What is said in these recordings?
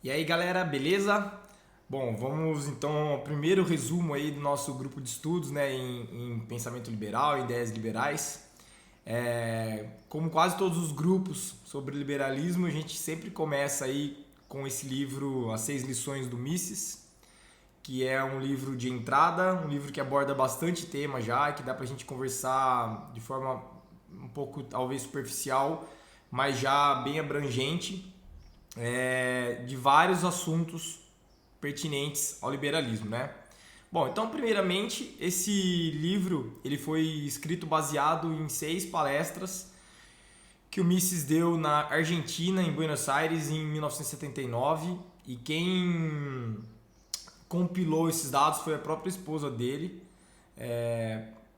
E aí galera, beleza? Bom, vamos então ao primeiro resumo aí do nosso grupo de estudos, né, em pensamento liberal, ideias liberais. Como quase todos os grupos sobre liberalismo, a gente sempre começa aí com esse livro As Seis Lições do Mises, que é um livro de entrada, um livro que aborda bastante tema já, que dá pra gente conversar de forma um pouco talvez superficial, mas já bem abrangente, de vários assuntos pertinentes ao liberalismo, né? Bom, então primeiramente esse livro ele foi escrito baseado em 6 palestras que o Mises deu na Argentina, em Buenos Aires, em 1979, e quem compilou esses dados foi a própria esposa dele.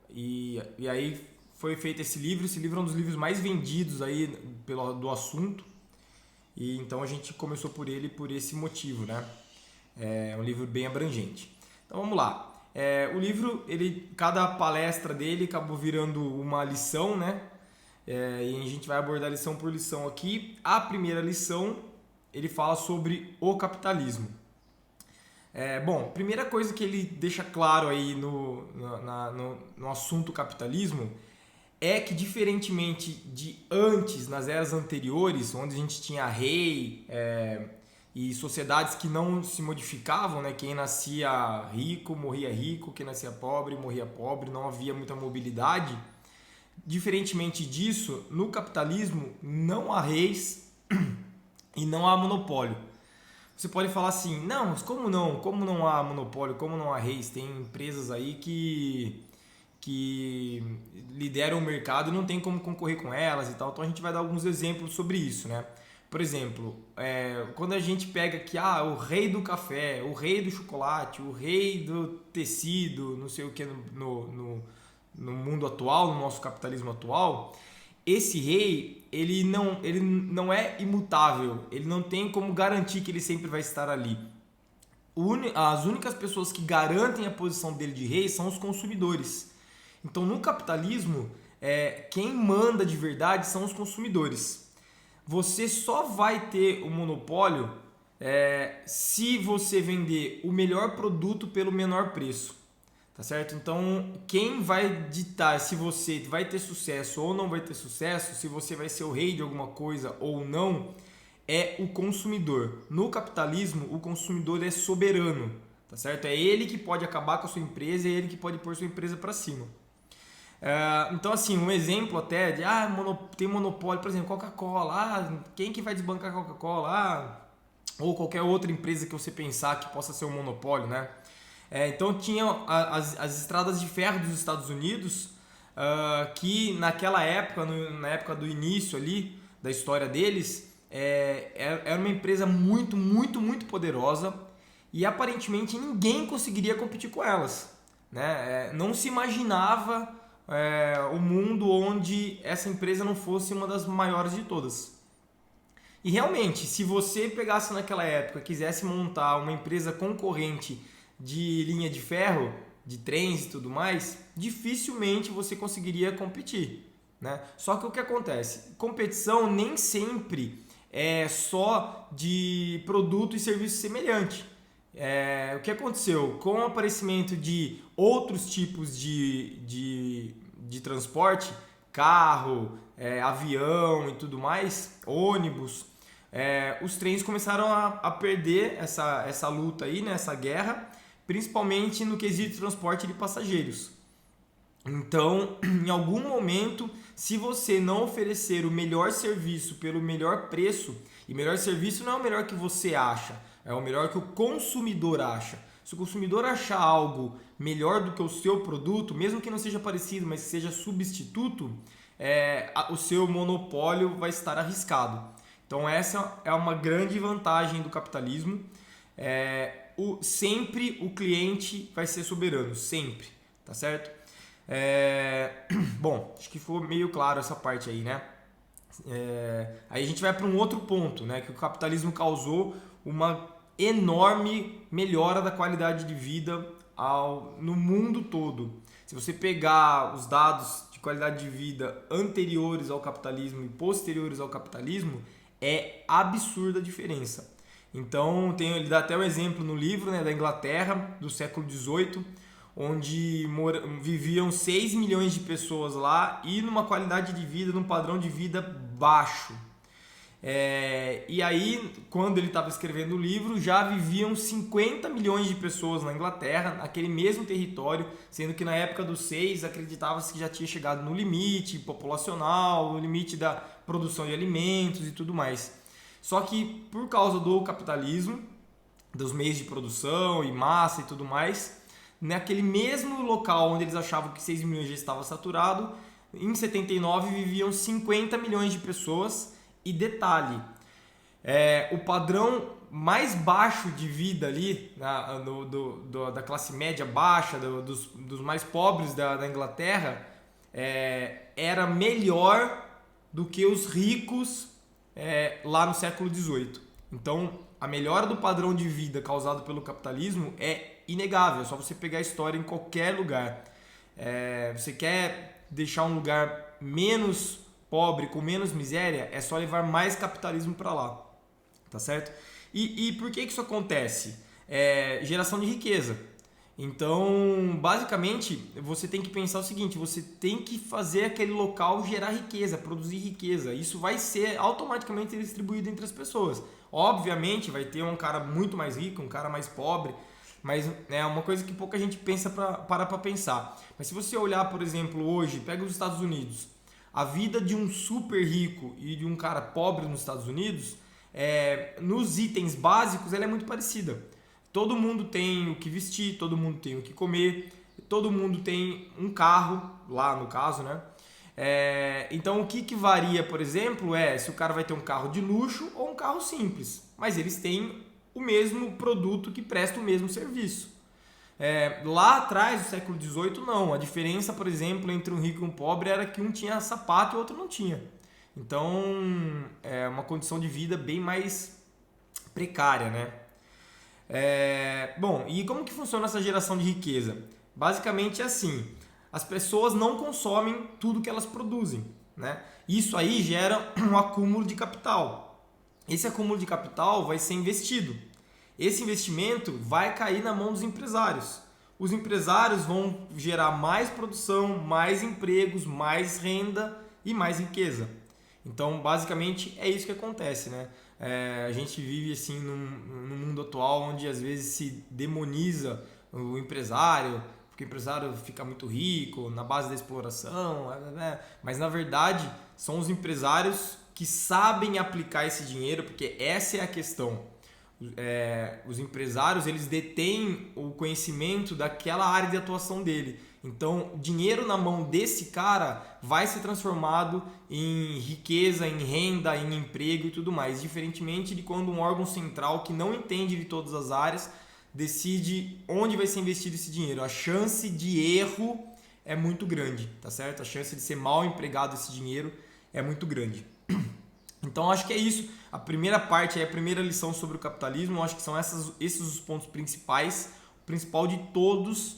E aí foi feito esse livro. Esse livro é um dos livros mais vendidos aí do assunto. E então a gente começou por ele por esse motivo, né? É um livro bem abrangente. Então vamos lá. O livro, cada palestra dele acabou virando uma lição, né? E a gente vai abordar lição por lição aqui. A primeira lição, ele fala sobre o capitalismo. Bom, primeira coisa que ele deixa claro aí no assunto capitalismo é que, diferentemente de antes, nas eras anteriores, onde a gente tinha rei e sociedades que não se modificavam, né? Quem nascia rico morria rico, quem nascia pobre morria pobre, não havia muita mobilidade. Diferentemente disso, no capitalismo não há reis e não há monopólio. Você pode falar assim, não, mas como não? Como não há monopólio? Como não há reis? Tem empresas aí que lideram o mercado e não tem como concorrer com elas e tal. Então a gente vai dar alguns exemplos sobre isso, né? Por exemplo, quando a gente pega aqui, o rei do café, o rei do chocolate, o rei do tecido, não sei o que no mundo atual, no nosso capitalismo atual, esse rei, ele não é imutável, ele não tem como garantir que ele sempre vai estar ali. As únicas pessoas que garantem a posição dele de rei são os consumidores. Então, no capitalismo, quem manda de verdade são os consumidores. Você só vai ter o monopólio se você vender o melhor produto pelo menor preço. Tá certo? Então, quem vai ditar se você vai ter sucesso ou não vai ter sucesso, se você vai ser o rei de alguma coisa ou não, é o consumidor. No capitalismo, o consumidor é soberano, tá certo? É ele que pode acabar com a sua empresa, é ele que pode pôr sua empresa para cima. Então, assim, um exemplo até de tem monopólio, por exemplo, Coca-Cola, quem que vai desbancar a Coca-Cola? Ou qualquer outra empresa que você pensar que possa ser um monopólio, né? Então tinha as estradas de ferro dos Estados Unidos, que naquela época, na época do início ali da história deles, era uma empresa muito, muito, muito poderosa e aparentemente ninguém conseguiria competir com elas, né? Não se imaginava o mundo onde essa empresa não fosse uma das maiores de todas. E realmente, se você pegasse naquela época e quisesse montar uma empresa concorrente de linha de ferro, de trens e tudo mais, dificilmente você conseguiria competir, né? Só que o que acontece? Competição nem sempre é só de produto e serviço semelhante. O que aconteceu? Com o aparecimento de outros tipos de transporte, carro, avião e tudo mais, ônibus, os trens começaram a perder essa luta aí, né, essa guerra, principalmente no quesito transporte de passageiros. Então, em algum momento, se você não oferecer o melhor serviço pelo melhor preço, e melhor serviço não é o melhor que você acha, é o melhor que o consumidor acha. Se o consumidor achar algo melhor do que o seu produto, mesmo que não seja parecido, mas que seja substituto, o seu monopólio vai estar arriscado. Então essa é uma grande vantagem do capitalismo. Sempre o cliente vai ser soberano, sempre, tá certo? Bom, acho que foi meio claro essa parte aí, né? Aí a gente vai para um outro ponto, né? Que o capitalismo causou uma enorme melhora da qualidade de vida no mundo todo. Se você pegar os dados de qualidade de vida anteriores ao capitalismo e posteriores ao capitalismo, é absurda a diferença. Então ele dá até um exemplo no livro, né, da Inglaterra, do século XVIII, onde viviam 6 milhões de pessoas lá e numa qualidade de vida, num padrão de vida baixo. E aí, quando ele estava escrevendo o livro, já viviam 50 milhões de pessoas na Inglaterra, naquele mesmo território, sendo que na época dos 6 acreditava-se que já tinha chegado no limite populacional, no limite da produção de alimentos e tudo mais. Só que por causa do capitalismo, dos meios de produção e massa e tudo mais, naquele mesmo local onde eles achavam que 6 milhões já estava saturado, em 79 viviam 50 milhões de pessoas. E detalhe, o padrão mais baixo de vida ali, da classe média baixa, dos mais pobres da Inglaterra, era melhor do que os ricos lá no século XVIII. Então, a melhora do padrão de vida causado pelo capitalismo é inegável, é só você pegar a história em qualquer lugar. Você quer deixar um lugar menos pobre, com menos miséria, é só levar mais capitalismo para lá, tá certo? E por que isso acontece? Geração de riqueza. Então, basicamente, você tem que pensar o seguinte, você tem que fazer aquele local gerar riqueza, produzir riqueza. Isso vai ser automaticamente distribuído entre as pessoas. Obviamente, vai ter um cara muito mais rico, um cara mais pobre, mas é uma coisa que pouca gente pensa para pensar. Mas se você olhar, por exemplo, hoje, pega os Estados Unidos, a vida de um super rico e de um cara pobre nos Estados Unidos, nos itens básicos, ela é muito parecida. Todo mundo tem o que vestir, todo mundo tem o que comer, todo mundo tem um carro, lá no caso, né? Então o que varia, por exemplo, se o cara vai ter um carro de luxo ou um carro simples. Mas eles têm o mesmo produto que presta o mesmo serviço. Lá atrás, no século XVIII, não. A diferença, por exemplo, entre um rico e um pobre era que um tinha sapato e o outro não tinha. Então, é uma condição de vida bem mais precária, né? Bom, e como que funciona essa geração de riqueza? Basicamente é assim, as pessoas não consomem tudo que elas produzem, né? Isso aí gera um acúmulo de capital. Esse acúmulo de capital vai ser investido. Esse investimento vai cair na mão dos empresários. Os empresários vão gerar mais produção, mais empregos, mais renda e mais riqueza. Então, basicamente, é isso que acontece, né? A gente vive assim num mundo atual onde às vezes se demoniza o empresário, porque o empresário fica muito rico na base da exploração, mas na verdade são os empresários que sabem aplicar esse dinheiro, porque essa é a questão. Os empresários, eles detêm o conhecimento daquela área de atuação dele. Então, dinheiro na mão desse cara vai ser transformado em riqueza, em renda, em emprego e tudo mais. Diferentemente de quando um órgão central que não entende de todas as áreas decide onde vai ser investido esse dinheiro. A chance de erro é muito grande, tá certo? A chance de ser mal empregado esse dinheiro é muito grande. Então, acho que é isso. A primeira parte, a primeira lição sobre o capitalismo, eu acho que são esses os pontos principais. O principal de todos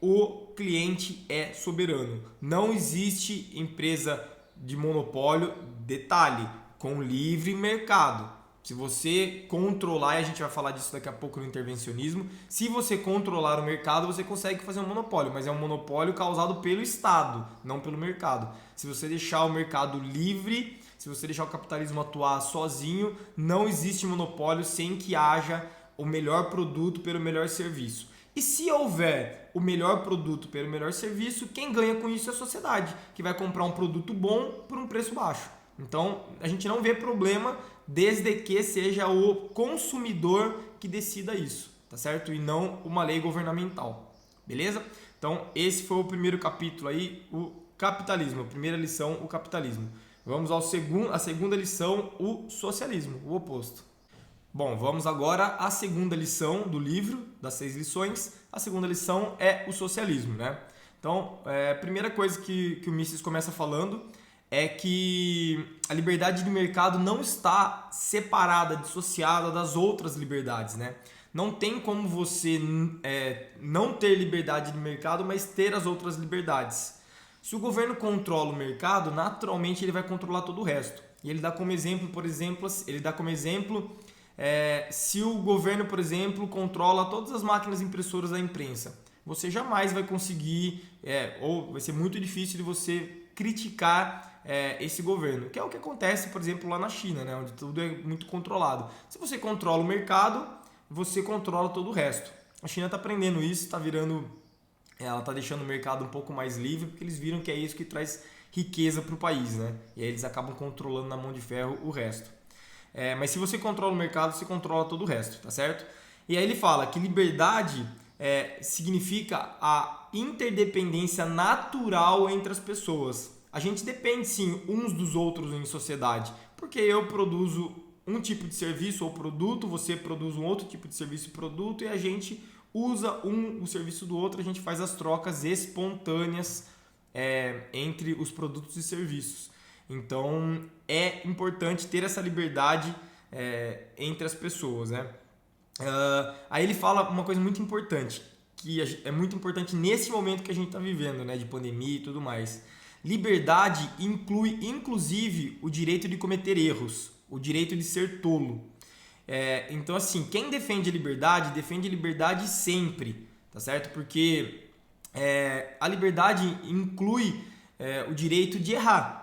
o cliente é soberano. Não existe empresa de monopólio, detalhe, com livre mercado. Se você controlar, e a gente vai falar disso daqui a pouco no intervencionismo, se você controlar o mercado, você consegue fazer um monopólio, mas é um monopólio causado pelo Estado, não pelo mercado. Se você deixar o mercado livre, se você deixar o capitalismo atuar sozinho, não existe monopólio sem que haja o melhor produto pelo melhor serviço. E se houver o melhor produto pelo melhor serviço, quem ganha com isso é a sociedade, que vai comprar um produto bom por um preço baixo. Então, a gente não vê problema desde que seja o consumidor que decida isso, tá certo? E não uma lei governamental, beleza? Então, esse foi o primeiro capítulo aí, o capitalismo, a primeira lição, o capitalismo. Vamos à segunda lição, o socialismo, o oposto. Bom, vamos agora à segunda lição do livro, das 6 lições. A segunda lição é o socialismo, né? Então, a primeira coisa que o Mises começa falando é que a liberdade de mercado não está separada, dissociada das outras liberdades, né? Não tem como você não ter liberdade de mercado, mas ter as outras liberdades. Se o governo controla o mercado, naturalmente ele vai controlar todo o resto. E ele dá como exemplo, por exemplo, se o governo, por exemplo, controla todas as máquinas impressoras da imprensa, você jamais vai conseguir, ou vai ser muito difícil de você criticar esse governo, que é o que acontece, por exemplo, lá na China, né, onde tudo é muito controlado. Se você controla o mercado, você controla todo o resto. A China está aprendendo isso, ela está deixando o mercado um pouco mais livre, porque eles viram que é isso que traz riqueza para o país, né? E aí eles acabam controlando na mão de ferro o resto. Mas se você controla o mercado, você controla todo o resto, tá certo? E aí ele fala que liberdade significa a interdependência natural entre as pessoas. A gente depende sim uns dos outros em sociedade, porque eu produzo um tipo de serviço ou produto, você produz um outro tipo de serviço e produto, e a gente usa o serviço do outro, a gente faz as trocas espontâneas entre os produtos e serviços. Então é importante ter essa liberdade entre as pessoas, né? Aí ele fala uma coisa muito importante, que é muito importante nesse momento que a gente está vivendo, né, de pandemia e tudo mais. Liberdade inclui, inclusive, o direito de cometer erros, o direito de ser tolo. Então, assim, quem defende a liberdade sempre, tá certo? Porque a liberdade inclui o direito de errar.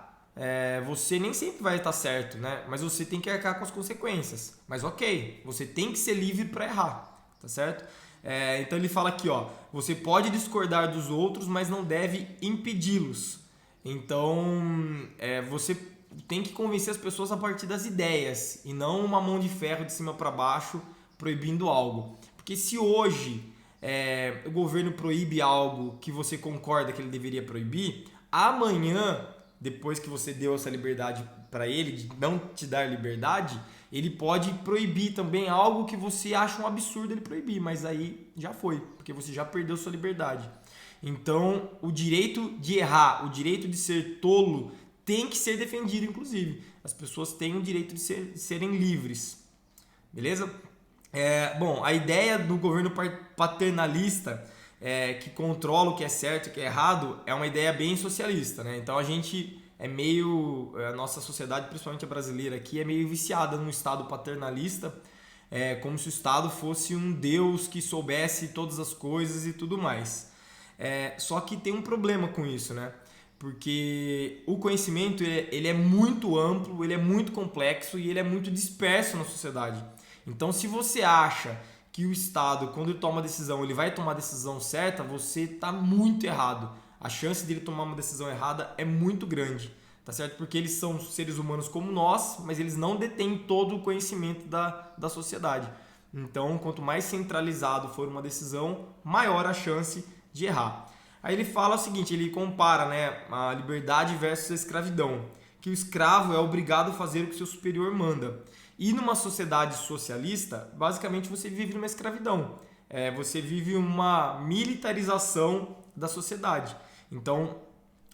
Você nem sempre vai estar certo, né? Mas você tem que arcar com as consequências. Mas ok, você tem que ser livre para errar, tá certo? Então ele fala aqui, ó, você pode discordar dos outros, mas não deve impedi-los. Então você tem que convencer as pessoas a partir das ideias e não uma mão de ferro de cima para baixo proibindo algo. Porque se hoje o governo proíbe algo que você concorda que ele deveria proibir, amanhã, depois que você deu essa liberdade para ele, de não te dar liberdade, ele pode proibir também algo que você acha um absurdo ele proibir, mas aí já foi, porque você já perdeu sua liberdade. Então, o direito de errar, o direito de ser tolo tem que ser defendido, inclusive. As pessoas têm o direito de serem livres. Beleza? Bom, a ideia do governo paternalista que controla o que é certo e o que é errado é uma ideia bem socialista, né? Então a gente a nossa sociedade, principalmente a brasileira aqui, é meio viciada num Estado paternalista, como se o Estado fosse um Deus que soubesse todas as coisas e tudo mais. Só que tem um problema com isso, né? Porque o conhecimento ele é muito amplo, ele é muito complexo e ele é muito disperso na sociedade. Então, se você acha que o Estado, quando ele toma uma decisão, ele vai tomar a decisão certa, você está muito errado. A chance dele tomar uma decisão errada é muito grande, tá certo? Porque eles são seres humanos como nós, mas eles não detêm todo o conhecimento da sociedade. Então, quanto mais centralizado for uma decisão, maior a chance de errar. Aí ele fala o seguinte, ele compara, né, a liberdade versus a escravidão, que o escravo é obrigado a fazer o que seu superior manda. E numa sociedade socialista, basicamente você vive numa escravidão. Você vive uma militarização da sociedade. Então,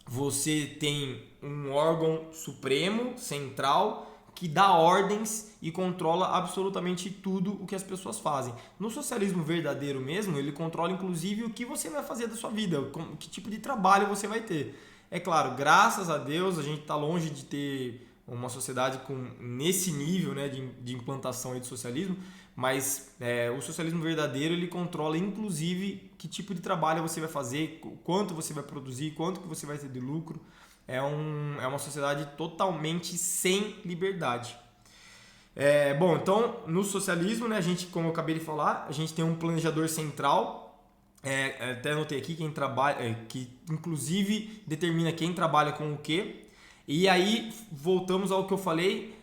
você tem um órgão supremo, central, que dá ordens e controla absolutamente tudo o que as pessoas fazem. No socialismo verdadeiro mesmo, ele controla inclusive o que você vai fazer da sua vida, que tipo de trabalho você vai ter. É claro, graças a Deus, a gente está longe de ter uma sociedade nesse nível, né, de implantação de socialismo, mas o socialismo verdadeiro ele controla inclusive que tipo de trabalho você vai fazer, quanto você vai produzir, quanto que você vai ter de lucro. É uma sociedade totalmente sem liberdade. Bom, então no socialismo, né, a gente, como eu acabei de falar, a gente tem um planejador central, até anotei aqui quem trabalha, que inclusive determina quem trabalha com o quê. E aí voltamos ao que eu falei,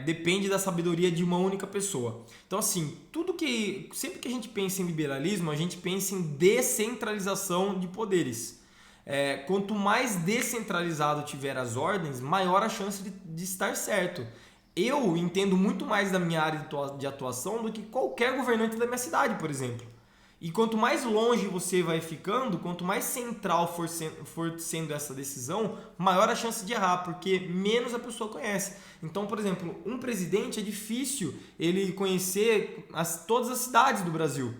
depende da sabedoria de uma única pessoa. Então assim, sempre que a gente pensa em liberalismo, a gente pensa em descentralização de poderes. Quanto mais descentralizado tiver as ordens, maior a chance de estar certo. Eu entendo muito mais da minha área de atuação do que qualquer governante da minha cidade, por exemplo. E quanto mais longe você vai ficando, quanto mais central for sendo essa decisão, maior a chance de errar, porque menos a pessoa conhece. Então, por exemplo, um presidente é difícil ele conhecer todas as cidades do Brasil.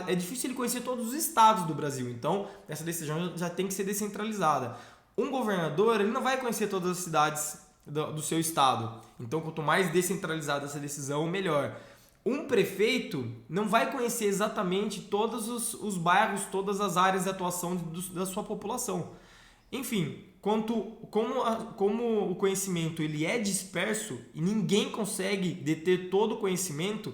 É difícil ele conhecer todos os estados do Brasil, então essa decisão já tem que ser descentralizada. Um governador ele não vai conhecer todas as cidades do seu estado. Então, quanto mais descentralizada essa decisão, melhor. Um prefeito não vai conhecer exatamente todos os bairros, todas as áreas de atuação da sua população. Enfim, como o conhecimento ele é disperso e ninguém consegue deter todo o conhecimento,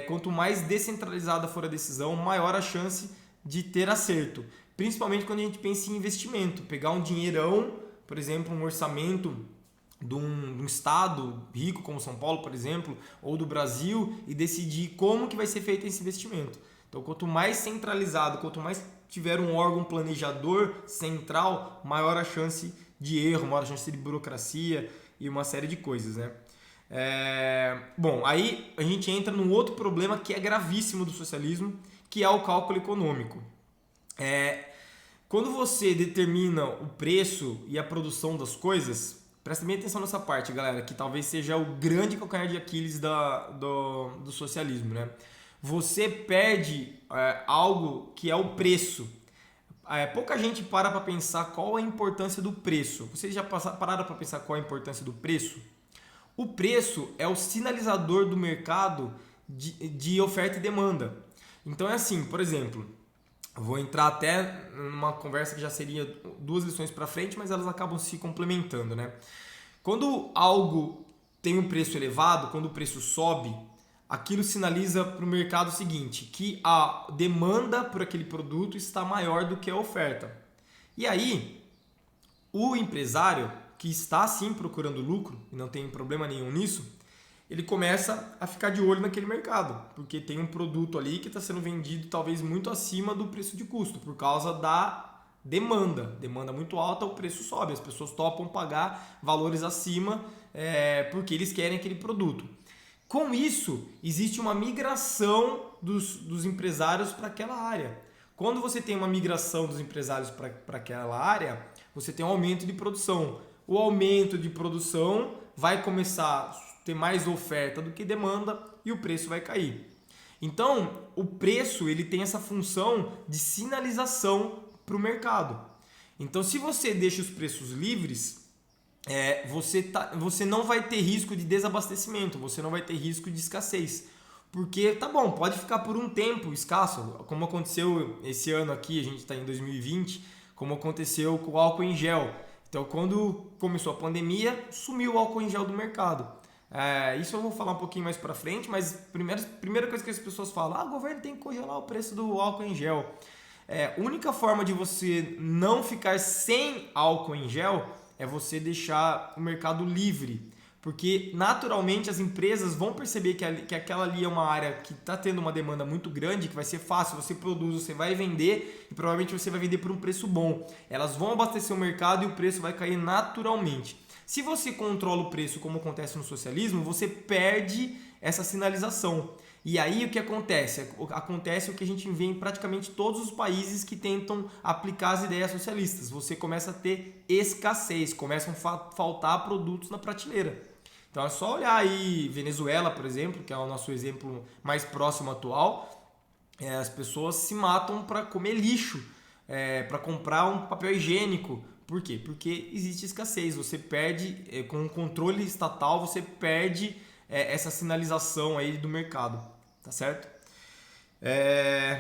quanto mais descentralizada for a decisão, maior a chance de ter acerto. Principalmente quando a gente pensa em investimento. Pegar um dinheirão, por exemplo, um orçamento de um estado rico como São Paulo, por exemplo, ou do Brasil, e decidir como que vai ser feito esse investimento. Então, quanto mais centralizado, quanto mais tiver um órgão planejador central, maior a chance de erro, maior a chance de burocracia e uma série de coisas, né? Bom, aí a gente entra num outro problema que é gravíssimo do socialismo, que é o cálculo econômico. Quando você determina o preço e a produção das coisas, presta bem atenção nessa parte, galera, que talvez seja o grande calcanhar de Aquiles do socialismo, né? Você perde algo que é o preço. Pouca gente para pensar qual a importância do preço. Vocês já pararam para pensar qual a importância do preço? O preço é o sinalizador do mercado de oferta e demanda. Então é assim, por exemplo, vou entrar até numa conversa que já seria 2 lições para frente, mas elas acabam se complementando, né? Quando algo tem um preço elevado, quando o preço sobe, aquilo sinaliza para o mercado o seguinte, que a demanda por aquele produto está maior do que a oferta. E aí, o empresário, que está sim procurando lucro, e não tem problema nenhum nisso, ele começa a ficar de olho naquele mercado, porque tem um produto ali que está sendo vendido talvez muito acima do preço de custo, por causa da demanda. Demanda muito alta, o preço sobe, as pessoas topam pagar valores acima porque eles querem aquele produto. Com isso, existe uma migração dos empresários para aquela área. Quando você tem uma migração dos empresários para aquela área, você tem um aumento de produção. O aumento de produção vai começar a ter mais oferta do que demanda e o preço vai cair. Então, o preço ele tem essa função de sinalização para o mercado. Então, se você deixa os preços livres, você não vai ter risco de desabastecimento, você não vai ter risco de escassez. Porque, tá bom, pode ficar por um tempo escasso, como aconteceu esse ano aqui, a gente está em 2020, como aconteceu com o álcool em gel. Então, quando começou a pandemia, sumiu o álcool em gel do mercado. Isso eu vou falar um pouquinho mais pra frente, mas primeira coisa que as pessoas falam, o governo tem que congelar o preço do álcool em gel. A única forma de você não ficar sem álcool em gel é você deixar o mercado livre, porque naturalmente as empresas vão perceber que aquela ali é uma área que está tendo uma demanda muito grande, que vai ser fácil, você produz, você vai vender e provavelmente você vai vender por um preço bom. Elas vão abastecer o mercado e o preço vai cair naturalmente. Se você controla o preço como acontece no socialismo, você perde essa sinalização. E aí o que acontece? Acontece o que a gente vê em praticamente todos os países que tentam aplicar as ideias socialistas. Você começa a ter escassez, começam a faltar produtos na prateleira. Então é só olhar aí Venezuela, por exemplo, que é o nosso exemplo mais próximo atual. As pessoas se matam para comer lixo, para comprar um papel higiênico. Por quê? Porque existe escassez. Você perde, com o controle estatal, você perde essa sinalização aí do mercado, tá certo?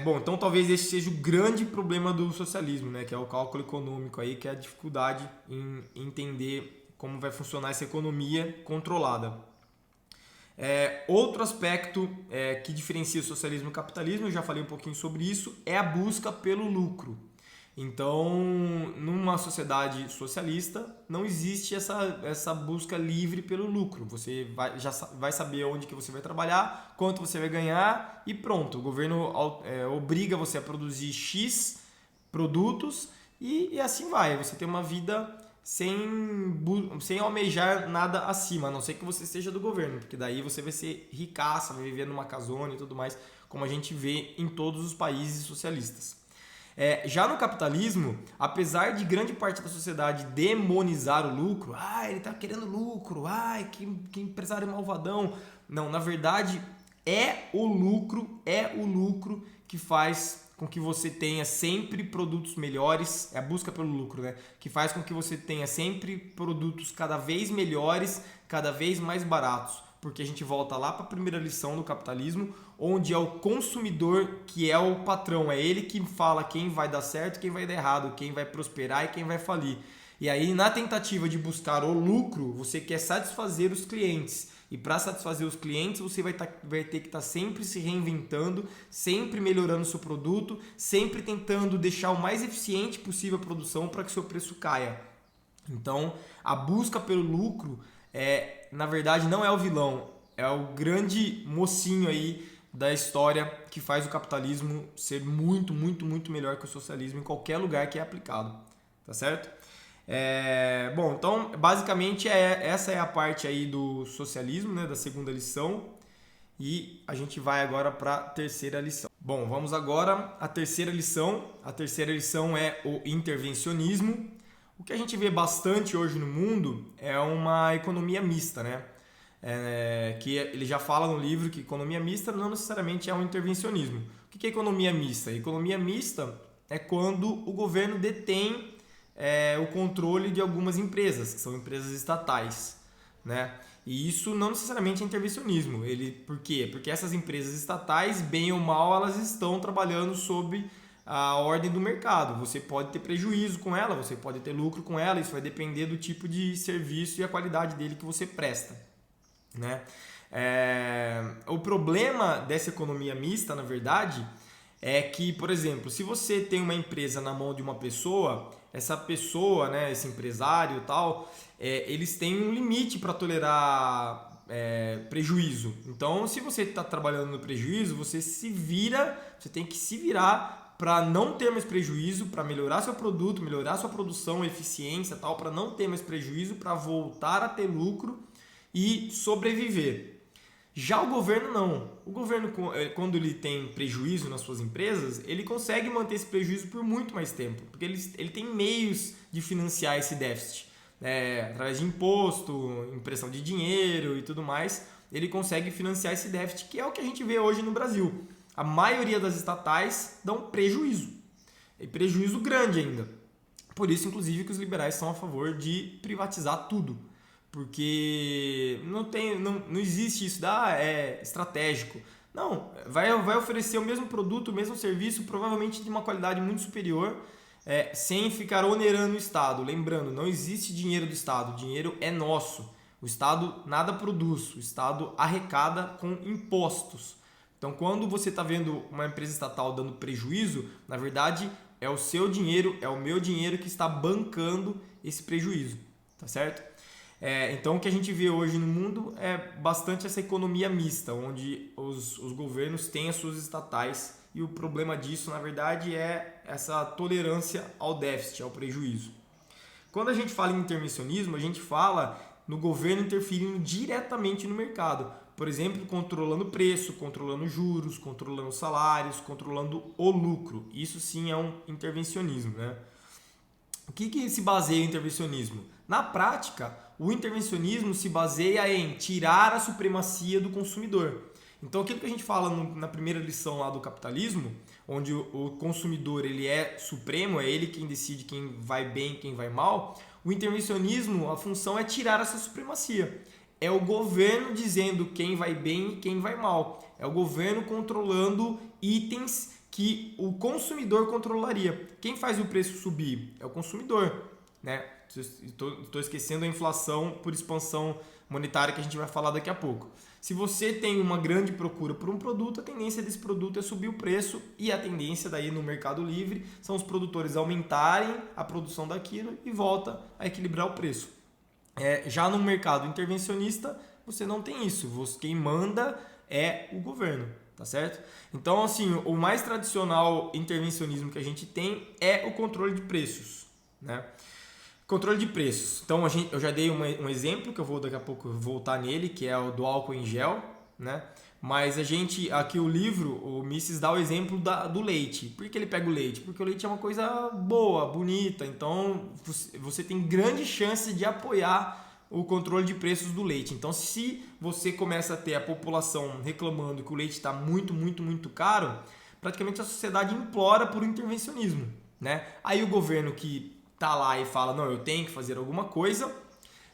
Bom, então talvez esse seja o grande problema do socialismo, né? Que é o cálculo econômico aí, que é a dificuldade em entender como vai funcionar essa economia controlada. Outro aspecto que diferencia o socialismo e o capitalismo, eu já falei um pouquinho sobre isso, é a busca pelo lucro. Então, numa sociedade socialista, não existe essa busca livre pelo lucro. Você já vai saber onde que você vai trabalhar, quanto você vai ganhar e pronto. O governo obriga você a produzir X produtos e assim vai. Você tem uma vida sem almejar nada acima, a não ser que você seja do governo, porque daí você vai ser ricaça, vai viver numa casona e tudo mais, como a gente vê em todos os países socialistas. Já no capitalismo, apesar de grande parte da sociedade demonizar o lucro, ele está querendo lucro, que empresário malvadão. Não, na verdade, é o lucro que faz com que você tenha sempre produtos melhores, é a busca pelo lucro, né? Que faz com que você tenha sempre produtos cada vez melhores, cada vez mais baratos. Porque a gente volta lá para a primeira lição do capitalismo, onde é o consumidor que é o patrão, é ele que fala quem vai dar certo, quem vai dar errado, quem vai prosperar e quem vai falir. E aí, na tentativa de buscar o lucro, você quer satisfazer os clientes. E para satisfazer os clientes, você vai ter que estar sempre se reinventando, sempre melhorando o seu produto, sempre tentando deixar o mais eficiente possível a produção para que seu preço caia. Então, a busca pelo lucro, na verdade, não é o vilão, é o grande mocinho aí da história que faz o capitalismo ser muito, muito, muito melhor que o socialismo em qualquer lugar que é aplicado. Tá certo? Bom, então basicamente essa é a parte aí do socialismo, né, da segunda lição, e a gente vai agora para a terceira lição. Bom, vamos agora à terceira lição. A terceira lição é o intervencionismo. O que a gente vê bastante hoje no mundo é uma economia mista, né? Que ele já fala no livro que economia mista não necessariamente é um intervencionismo. O que é economia mista? Economia mista é quando o governo detém o controle de algumas empresas, que são empresas estatais, né? E isso não necessariamente é intervencionismo. Por quê? Porque essas empresas estatais, bem ou mal, elas estão trabalhando sob a ordem do mercado. Você pode ter prejuízo com ela, você pode ter lucro com ela, isso vai depender do tipo de serviço e a qualidade dele que você presta, né? O problema dessa economia mista, na verdade, é que, por exemplo, se você tem uma empresa na mão de uma pessoa, essa pessoa, né, esse empresário e tal, eles têm um limite para tolerar prejuízo. Então, se você está trabalhando no prejuízo, você tem que se virar para não ter mais prejuízo, para melhorar seu produto, melhorar sua produção, eficiência e tal, para não ter mais prejuízo, para voltar a ter lucro e sobreviver. Já o governo não. O governo, quando ele tem prejuízo nas suas empresas, ele consegue manter esse prejuízo por muito mais tempo, porque ele tem meios de financiar esse déficit. Através de imposto, impressão de dinheiro e tudo mais, ele consegue financiar esse déficit, que é o que a gente vê hoje no Brasil. A maioria das estatais dão prejuízo, e prejuízo grande ainda. Por isso, inclusive, que os liberais são a favor de privatizar tudo. Porque não existe isso, é estratégico. Não, vai oferecer o mesmo produto, o mesmo serviço, provavelmente de uma qualidade muito superior, sem ficar onerando o Estado. Lembrando, não existe dinheiro do Estado, o dinheiro é nosso. O Estado nada produz, o Estado arrecada com impostos. Então, quando você está vendo uma empresa estatal dando prejuízo, na verdade é o seu dinheiro, é o meu dinheiro que está bancando esse prejuízo, tá certo? Então, o que a gente vê hoje no mundo é bastante essa economia mista, onde os governos têm as suas estatais e o problema disso, na verdade, é essa tolerância ao déficit, ao prejuízo. Quando a gente fala em intervencionismo, a gente fala no governo interferindo diretamente no mercado. Por exemplo, controlando o preço, controlando juros, controlando salários, controlando o lucro. Isso sim é um intervencionismo, né? O que se baseia o intervencionismo? Na prática, o intervencionismo se baseia em tirar a supremacia do consumidor. Então, aquilo que a gente fala na primeira lição lá do capitalismo, onde o consumidor ele é supremo, é ele quem decide quem vai bem e quem vai mal, o intervencionismo, a função é tirar essa supremacia. É o governo dizendo quem vai bem e quem vai mal. É o governo controlando itens que o consumidor controlaria. Quem faz o preço subir? É o consumidor, né? Estou esquecendo a inflação por expansão monetária que a gente vai falar daqui a pouco. Se você tem uma grande procura por um produto, a tendência desse produto é subir o preço, e a tendência daí no mercado livre são os produtores aumentarem a produção daquilo e volta a equilibrar o preço. Já no mercado intervencionista, você não tem isso. Quem manda é o governo, tá certo? Então, assim, o mais tradicional intervencionismo que a gente tem é o controle de preços, né? Controle de preços. Então, eu já dei um exemplo, que eu vou daqui a pouco voltar nele, que é o do álcool em gel, né? Mas aqui o livro, o Mises dá o exemplo do leite. Por que ele pega o leite? Porque o leite é uma coisa boa, bonita, então você tem grande chance de apoiar o controle de preços do leite. Então, se você começa a ter a população reclamando que o leite está muito, muito, muito caro, praticamente a sociedade implora por intervencionismo, né? Aí o governo que tá lá e fala, não, eu tenho que fazer alguma coisa,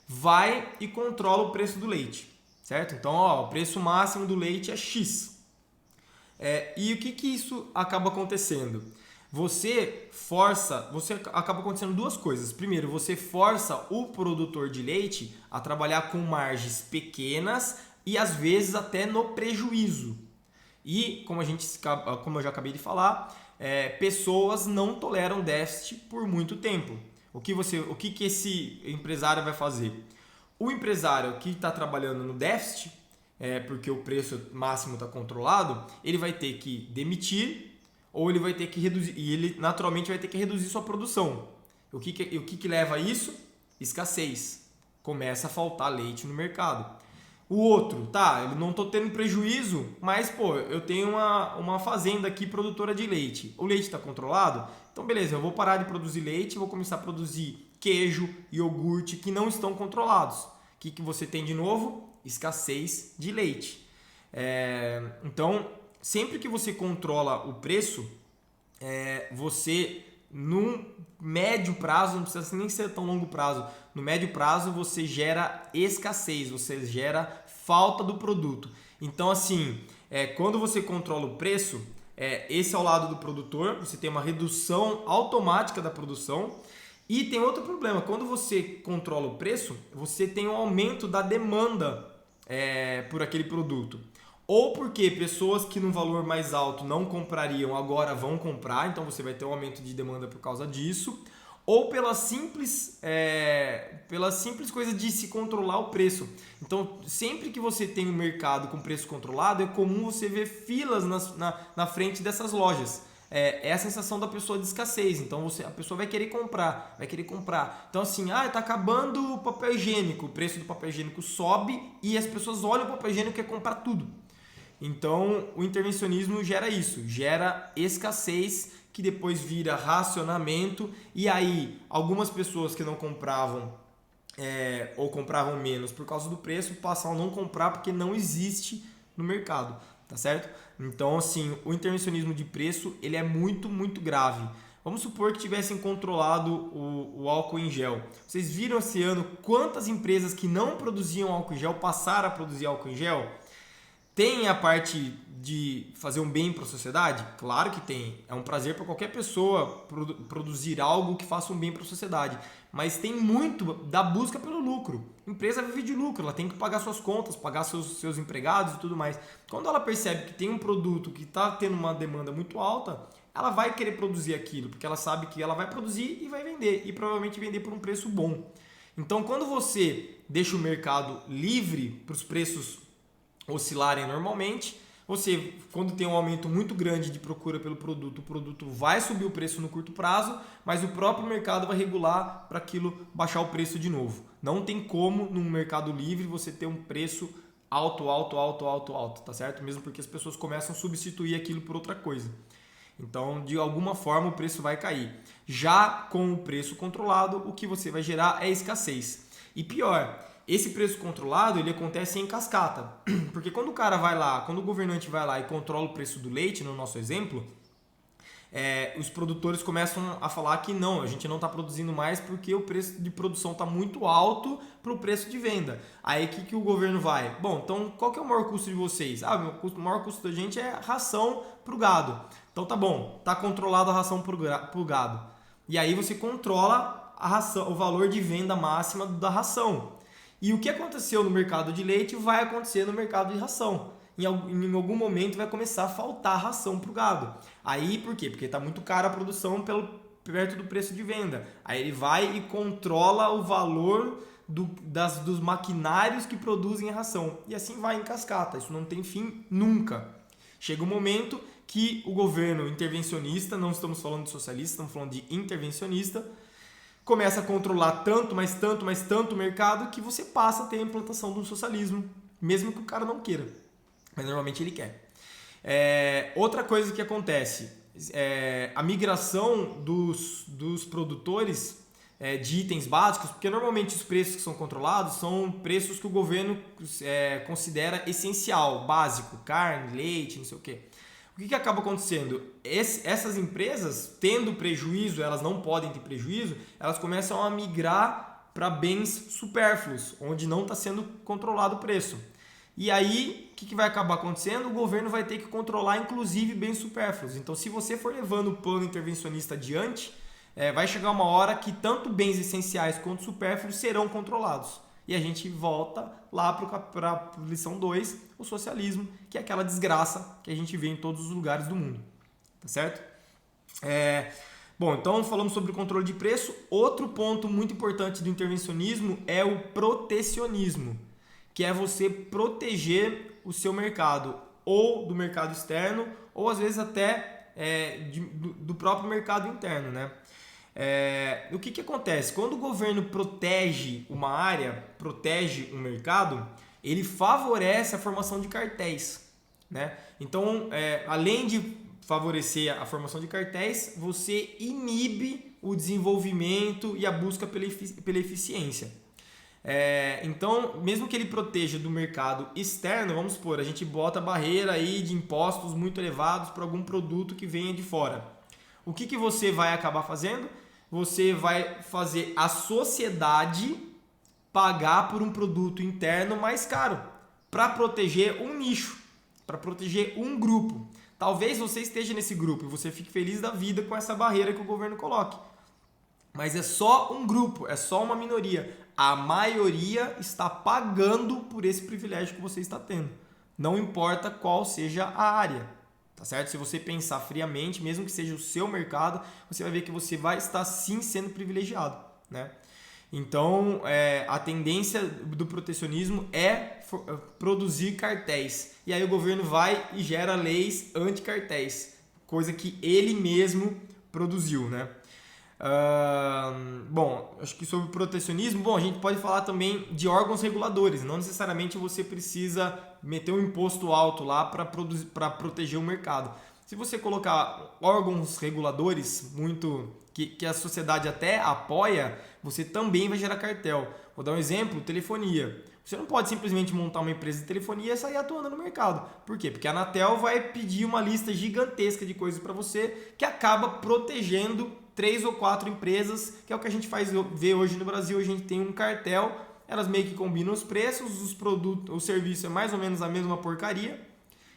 vai e controla o preço do leite, certo? Então, o preço máximo do leite é X. E o que isso acaba acontecendo? Você acaba acontecendo duas coisas. Primeiro, você força o produtor de leite a trabalhar com margens pequenas e às vezes até no prejuízo. E como eu já acabei de falar, pessoas não toleram déficit por muito tempo. O que esse empresário vai fazer? O empresário que está trabalhando no déficit, porque o preço máximo está controlado, ele vai ter que demitir ou ele vai ter que reduzir, e ele naturalmente vai ter que reduzir sua produção. O que leva a isso? Escassez. Começa a faltar leite no mercado. O outro, eu não estou tendo prejuízo, mas eu tenho uma fazenda aqui produtora de leite. O leite está controlado? Então beleza, eu vou parar de produzir leite e vou começar a produzir queijo, iogurte que não estão controlados. O que você tem de novo? Escassez de leite. Então, sempre que você controla o preço, você, num médio prazo, não precisa nem ser tão longo prazo, no médio prazo você gera escassez, você gera falta do produto. Então, assim, quando você controla o preço, esse é o lado do produtor, você tem uma redução automática da produção. E tem outro problema, quando você controla o preço, você tem um aumento da demanda por aquele produto. Ou porque pessoas que num valor mais alto não comprariam agora vão comprar, então você vai ter um aumento de demanda por causa disso. Ou pela simples coisa de se controlar o preço. Então, sempre que você tem um mercado com preço controlado, é comum você ver filas na frente dessas lojas. É a sensação da pessoa de escassez. Então a pessoa vai querer comprar. Então assim, tá acabando o papel higiênico. O preço do papel higiênico sobe e as pessoas olham o papel higiênico e querem comprar tudo. Então o intervencionismo gera isso, gera escassez que depois vira racionamento. E aí algumas pessoas que não compravam ou compravam menos por causa do preço passam a não comprar porque não existe no mercado. Tá certo? Então, assim, o intervencionismo de preço, ele é muito, muito grave. Vamos supor que tivessem controlado o álcool em gel. Vocês viram esse ano quantas empresas que não produziam álcool em gel passaram a produzir álcool em gel? Tem a parte de fazer um bem para a sociedade? Claro que tem. É um prazer para qualquer pessoa produzir algo que faça um bem para a sociedade. Mas tem muito da busca pelo lucro. A empresa vive de lucro, ela tem que pagar suas contas, pagar seus empregados e tudo mais. Quando ela percebe que tem um produto que está tendo uma demanda muito alta, ela vai querer produzir aquilo, porque ela sabe que ela vai produzir e vai vender, e provavelmente vender por um preço bom. Então, quando você deixa o mercado livre para os preços oscilarem normalmente, você, quando tem um aumento muito grande de procura pelo produto, o produto vai subir o preço no curto prazo, mas o próprio mercado vai regular para aquilo baixar o preço de novo. Não tem como, num mercado livre, você ter um preço alto, tá certo? Mesmo porque as pessoas começam a substituir aquilo por outra coisa. Então, de alguma forma, o preço vai cair. Já com o preço controlado, o que você vai gerar é escassez. E pior, esse preço controlado, ele acontece em cascata. Porque quando o governante vai lá e controla o preço do leite, no nosso exemplo, os produtores começam a falar que não, a gente não está produzindo mais porque o preço de produção está muito alto para o preço de venda. Aí o que o governo vai? Bom, então qual que é o maior custo de vocês? O maior custo da gente é ração para o gado. Então tá bom, está controlada a ração para o gado. E aí você controla a ração, o valor de venda máxima da ração. E o que aconteceu no mercado de leite vai acontecer no mercado de ração. Em algum momento vai começar a faltar ração para o gado. Aí por quê? Porque está muito cara a produção perto do preço de venda. Aí ele vai e controla o valor dos maquinários que produzem a ração. E assim vai em cascata. Isso não tem fim nunca. Chega um momento que o governo intervencionista, não estamos falando de socialista, estamos falando de intervencionista, começa a controlar tanto, mas tanto o mercado que você passa a ter a implantação do socialismo, mesmo que o cara não queira. Mas normalmente ele quer. Outra coisa que acontece, a migração dos produtores de itens básicos, porque normalmente os preços que são controlados são preços que o governo considera essencial, básico, carne, leite, não sei o quê. O que acaba acontecendo? Essas empresas, tendo prejuízo, elas não podem ter prejuízo, elas começam a migrar para bens supérfluos, onde não está sendo controlado o preço. E aí, o que vai acabar acontecendo? O governo vai ter que controlar, inclusive, bens supérfluos. Então, se você for levando o plano intervencionista adiante, vai chegar uma hora que tanto bens essenciais quanto supérfluos serão controlados. E a gente volta lá para a lição 2, o socialismo, que é aquela desgraça que a gente vê em todos os lugares do mundo. Tá certo? Bom, então falamos sobre o controle de preço. Outro ponto muito importante do intervencionismo é o protecionismo, que é você proteger o seu mercado, ou do mercado externo, ou às vezes até do próprio mercado interno, né? O que acontece? Quando o governo protege uma área, protege um mercado, ele favorece a formação de cartéis, né? Então, além de favorecer a formação de cartéis, você inibe o desenvolvimento e a busca pela eficiência. Então, mesmo que ele proteja do mercado externo, vamos supor, a gente bota barreira aí de impostos muito elevados para algum produto que venha de fora. O que você vai acabar fazendo? Você vai fazer a sociedade pagar por um produto interno mais caro para proteger um nicho, para proteger um grupo. Talvez você esteja nesse grupo e você fique feliz da vida com essa barreira que o governo coloque. Mas é só um grupo, é só uma minoria. A maioria está pagando por esse privilégio que você está tendo. Não importa qual seja a área. Tá certo? Se você pensar friamente, mesmo que seja o seu mercado, você vai ver que você vai estar sim sendo privilegiado, né? Então, a tendência do protecionismo é produzir cartéis. E aí o governo vai e gera leis anti-cartéis, coisa que ele mesmo produziu, né? Bom, acho que sobre protecionismo, a gente pode falar também de órgãos reguladores. Não necessariamente você precisa meter um imposto alto lá para proteger o mercado. Se você colocar órgãos reguladores que a sociedade até apoia, você também vai gerar cartel. Vou dar um exemplo, telefonia. Você não pode simplesmente montar uma empresa de telefonia e sair atuando no mercado. Por quê? Porque a Anatel vai pedir uma lista gigantesca de coisas para você que acaba protegendo 3 ou 4 empresas, que é o que a gente vê hoje no Brasil. A gente tem um cartel, elas meio que combinam os preços, os produtos, o serviço é mais ou menos a mesma porcaria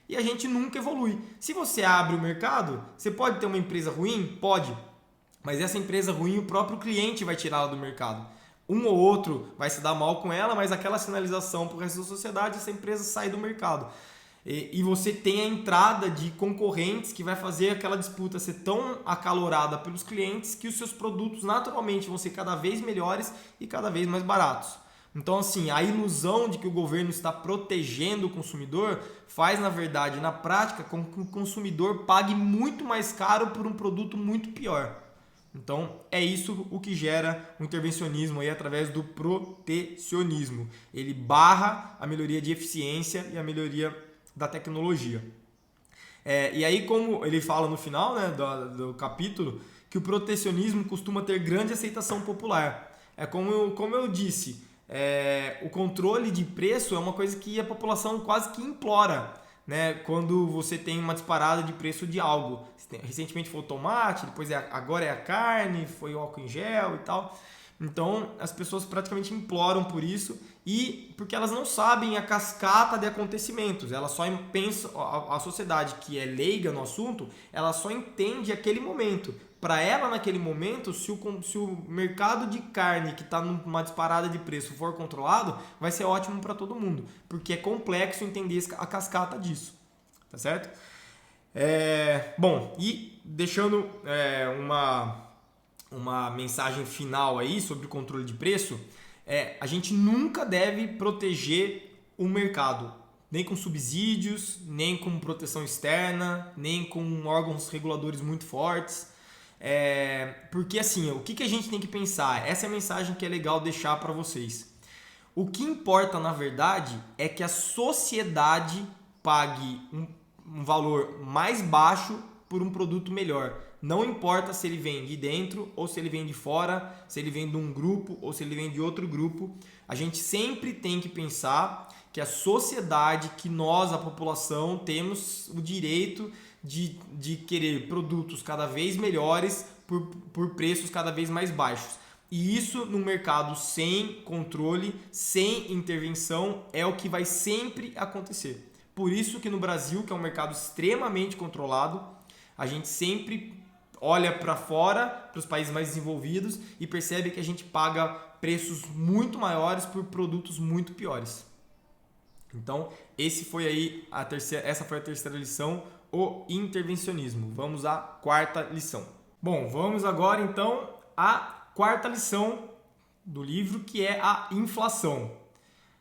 e a gente nunca evolui. Se você abre o mercado, você pode ter uma empresa ruim? Pode, mas essa empresa ruim o próprio cliente vai tirá-la do mercado. Um ou outro vai se dar mal com ela, mas aquela sinalização para o resto da sociedade, essa empresa sai do mercado. E você tem a entrada de concorrentes que vai fazer aquela disputa ser tão acalorada pelos clientes que os seus produtos naturalmente vão ser cada vez melhores e cada vez mais baratos. Então, assim, a ilusão de que o governo está protegendo o consumidor faz, na verdade, na prática, com que o consumidor pague muito mais caro por um produto muito pior. Então, é isso o que gera o intervencionismo aí através do protecionismo. Ele barra a melhoria de eficiência e a melhoria da tecnologia. E aí, como ele fala no final, né, do capítulo, que o protecionismo costuma ter grande aceitação popular. Como eu disse, o controle de preço é uma coisa que a população quase que implora, né, quando você tem uma disparada de preço de algo. Recentemente foi o tomate, agora é a carne, foi o álcool em gel e tal. Então, as pessoas praticamente imploram por isso e porque elas não sabem a cascata de acontecimentos. Elas só pensam, a sociedade que é leiga no assunto, ela só entende aquele momento. Para ela, naquele momento, se o mercado de carne que está numa disparada de preço for controlado, vai ser ótimo para todo mundo, porque é complexo entender a cascata disso, tá certo? Bom, e deixando uma mensagem final aí sobre o controle de preço, a gente nunca deve proteger o mercado, nem com subsídios, nem com proteção externa, nem com órgãos reguladores muito fortes. Porque assim, o que a gente tem que pensar? Essa é a mensagem que é legal deixar para vocês. O que importa, na verdade, é que a sociedade pague um valor mais baixo por um produto melhor. Não importa se ele vem de dentro ou se ele vem de fora, se ele vem de um grupo ou se ele vem de outro grupo. A gente sempre tem que pensar que a sociedade, que nós, a população, temos o direito de querer produtos cada vez melhores por preços cada vez mais baixos. E isso no mercado sem controle, sem intervenção, é o que vai sempre acontecer. Por isso que no Brasil, que é um mercado extremamente controlado, a gente sempre olha para fora, para os países mais desenvolvidos e percebe que a gente paga preços muito maiores por produtos muito piores. Então, essa foi a terceira lição, o intervencionismo. Vamos à quarta lição. Bom, vamos agora então à quarta lição do livro, que é a inflação.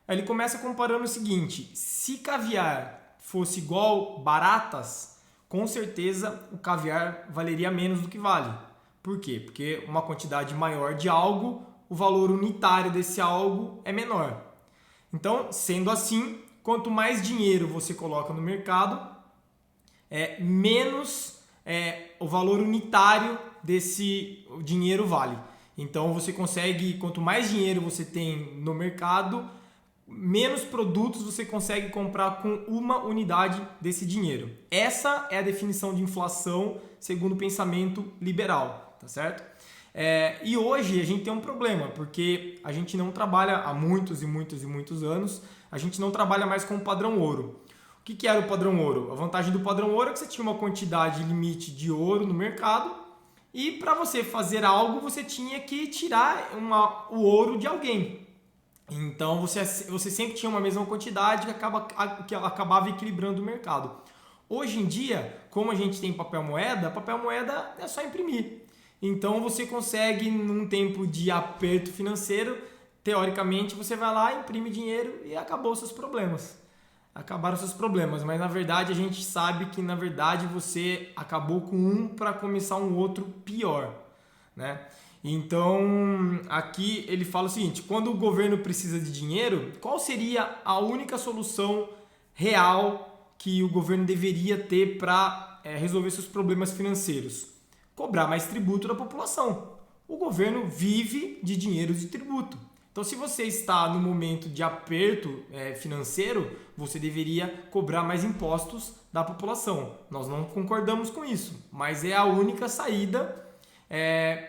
Ele começa comparando o seguinte: se caviar fosse igual baratas, com certeza o caviar valeria menos do que vale. Por quê? Porque uma quantidade maior de algo, o valor unitário desse algo é menor. Então, sendo assim, quanto mais dinheiro você coloca no mercado, menos o valor unitário desse dinheiro vale. Então você consegue, quanto mais dinheiro você tem no mercado, menos produtos você consegue comprar com uma unidade desse dinheiro. Essa é a definição de inflação segundo o pensamento liberal, tá certo? E hoje a gente tem um problema, porque a gente não trabalha há muitos anos, a gente não trabalha mais com o padrão ouro. O que era o padrão ouro? A vantagem do padrão ouro é que você tinha uma quantidade limite de ouro no mercado e para você fazer algo você tinha que tirar o ouro de alguém. Então você sempre tinha uma mesma quantidade que acabava equilibrando o mercado. Hoje em dia, como a gente tem papel moeda é só imprimir. Então você consegue, num tempo de aperto financeiro, teoricamente você vai lá, imprime dinheiro e acabou os seus problemas. Acabaram seus problemas, mas na verdade a gente sabe que na verdade você acabou com um para começar um outro pior, né? Então aqui ele fala o seguinte: quando o governo precisa de dinheiro, qual seria a única solução real que o governo deveria ter para resolver seus problemas financeiros? Cobrar mais tributo da população. O governo vive de dinheiro de tributo. Então, se você está no momento de aperto financeiro, você deveria cobrar mais impostos da população. Nós não concordamos com isso, mas é a única saída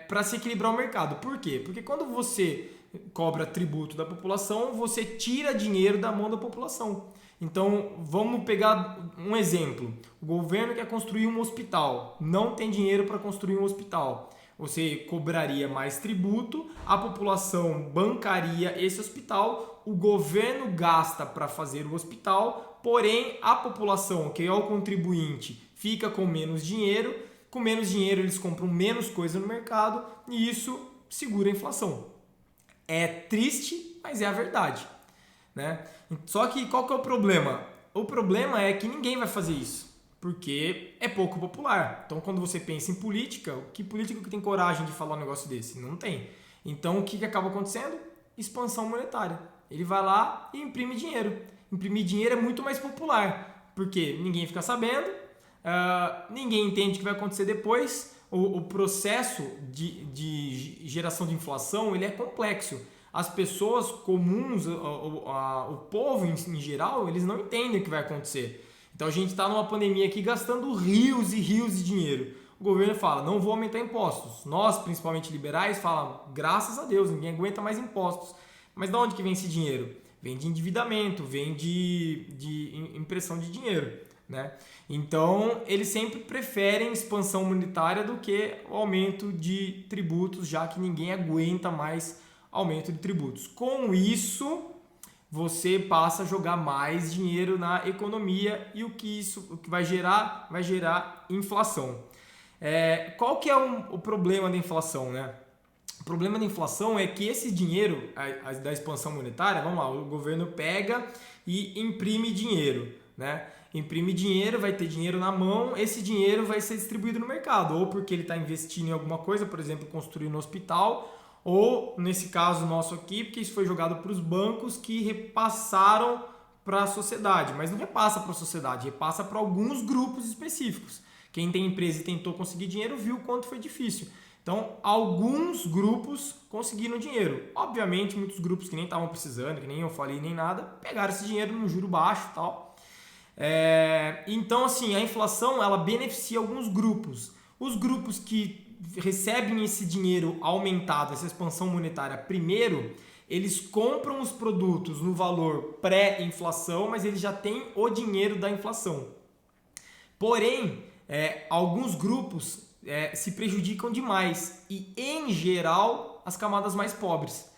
para se equilibrar o mercado. Por quê? Porque quando você cobra tributo da população, você tira dinheiro da mão da população. Então, vamos pegar um exemplo. O governo quer construir um hospital, não tem dinheiro para construir um hospital. Você cobraria mais tributo, a população bancaria esse hospital, o governo gasta para fazer o hospital, porém a população, que é o contribuinte, fica com menos dinheiro. Com menos dinheiro eles compram menos coisa no mercado e isso segura a inflação. É triste, mas é a verdade, né? Só que qual que é o problema? O problema é que ninguém vai fazer isso, porque é pouco popular. Então, quando você pensa em política, que político que tem coragem de falar um negócio desse? Não tem. Então, o que acaba acontecendo? Expansão monetária. Ele vai lá e imprime dinheiro. Imprimir dinheiro é muito mais popular, porque ninguém fica sabendo, ninguém entende o que vai acontecer depois. O processo de geração de inflação ele é complexo. As pessoas comuns, o povo em geral, eles não entendem o que vai acontecer. Então a gente está numa pandemia aqui gastando rios e rios de dinheiro. O governo fala, não vou aumentar impostos. Nós, principalmente liberais, falam, graças a Deus, ninguém aguenta mais impostos. Mas de onde que vem esse dinheiro? Vem de endividamento, vem de impressão de dinheiro, né? Então eles sempre preferem expansão monetária do que o aumento de tributos, já que ninguém aguenta mais aumento de tributos. Com isso, você passa a jogar mais dinheiro na economia e o que vai gerar? Vai gerar inflação. Qual que é o problema da inflação, né? O problema da inflação é que esse dinheiro da expansão monetária, vamos lá, o governo pega e imprime dinheiro, né? Imprime dinheiro, vai ter dinheiro na mão, esse dinheiro vai ser distribuído no mercado, ou porque ele está investindo em alguma coisa, por exemplo, construir um hospital, ou nesse caso nosso aqui, porque isso foi jogado para os bancos que repassaram para a sociedade, mas não repassa para a sociedade, repassa para alguns grupos específicos. Quem tem empresa e tentou conseguir dinheiro viu o quanto foi difícil. Então, alguns grupos conseguiram dinheiro. Obviamente, muitos grupos que nem estavam precisando, que nem eu falei nem nada, pegaram esse dinheiro no juro baixo e tal. Então, assim, a inflação ela beneficia alguns grupos. Os grupos que recebem esse dinheiro aumentado, essa expansão monetária primeiro, eles compram os produtos no valor pré-inflação, mas eles já têm o dinheiro da inflação. Porém, alguns grupos se prejudicam demais e, em geral, as camadas mais pobres.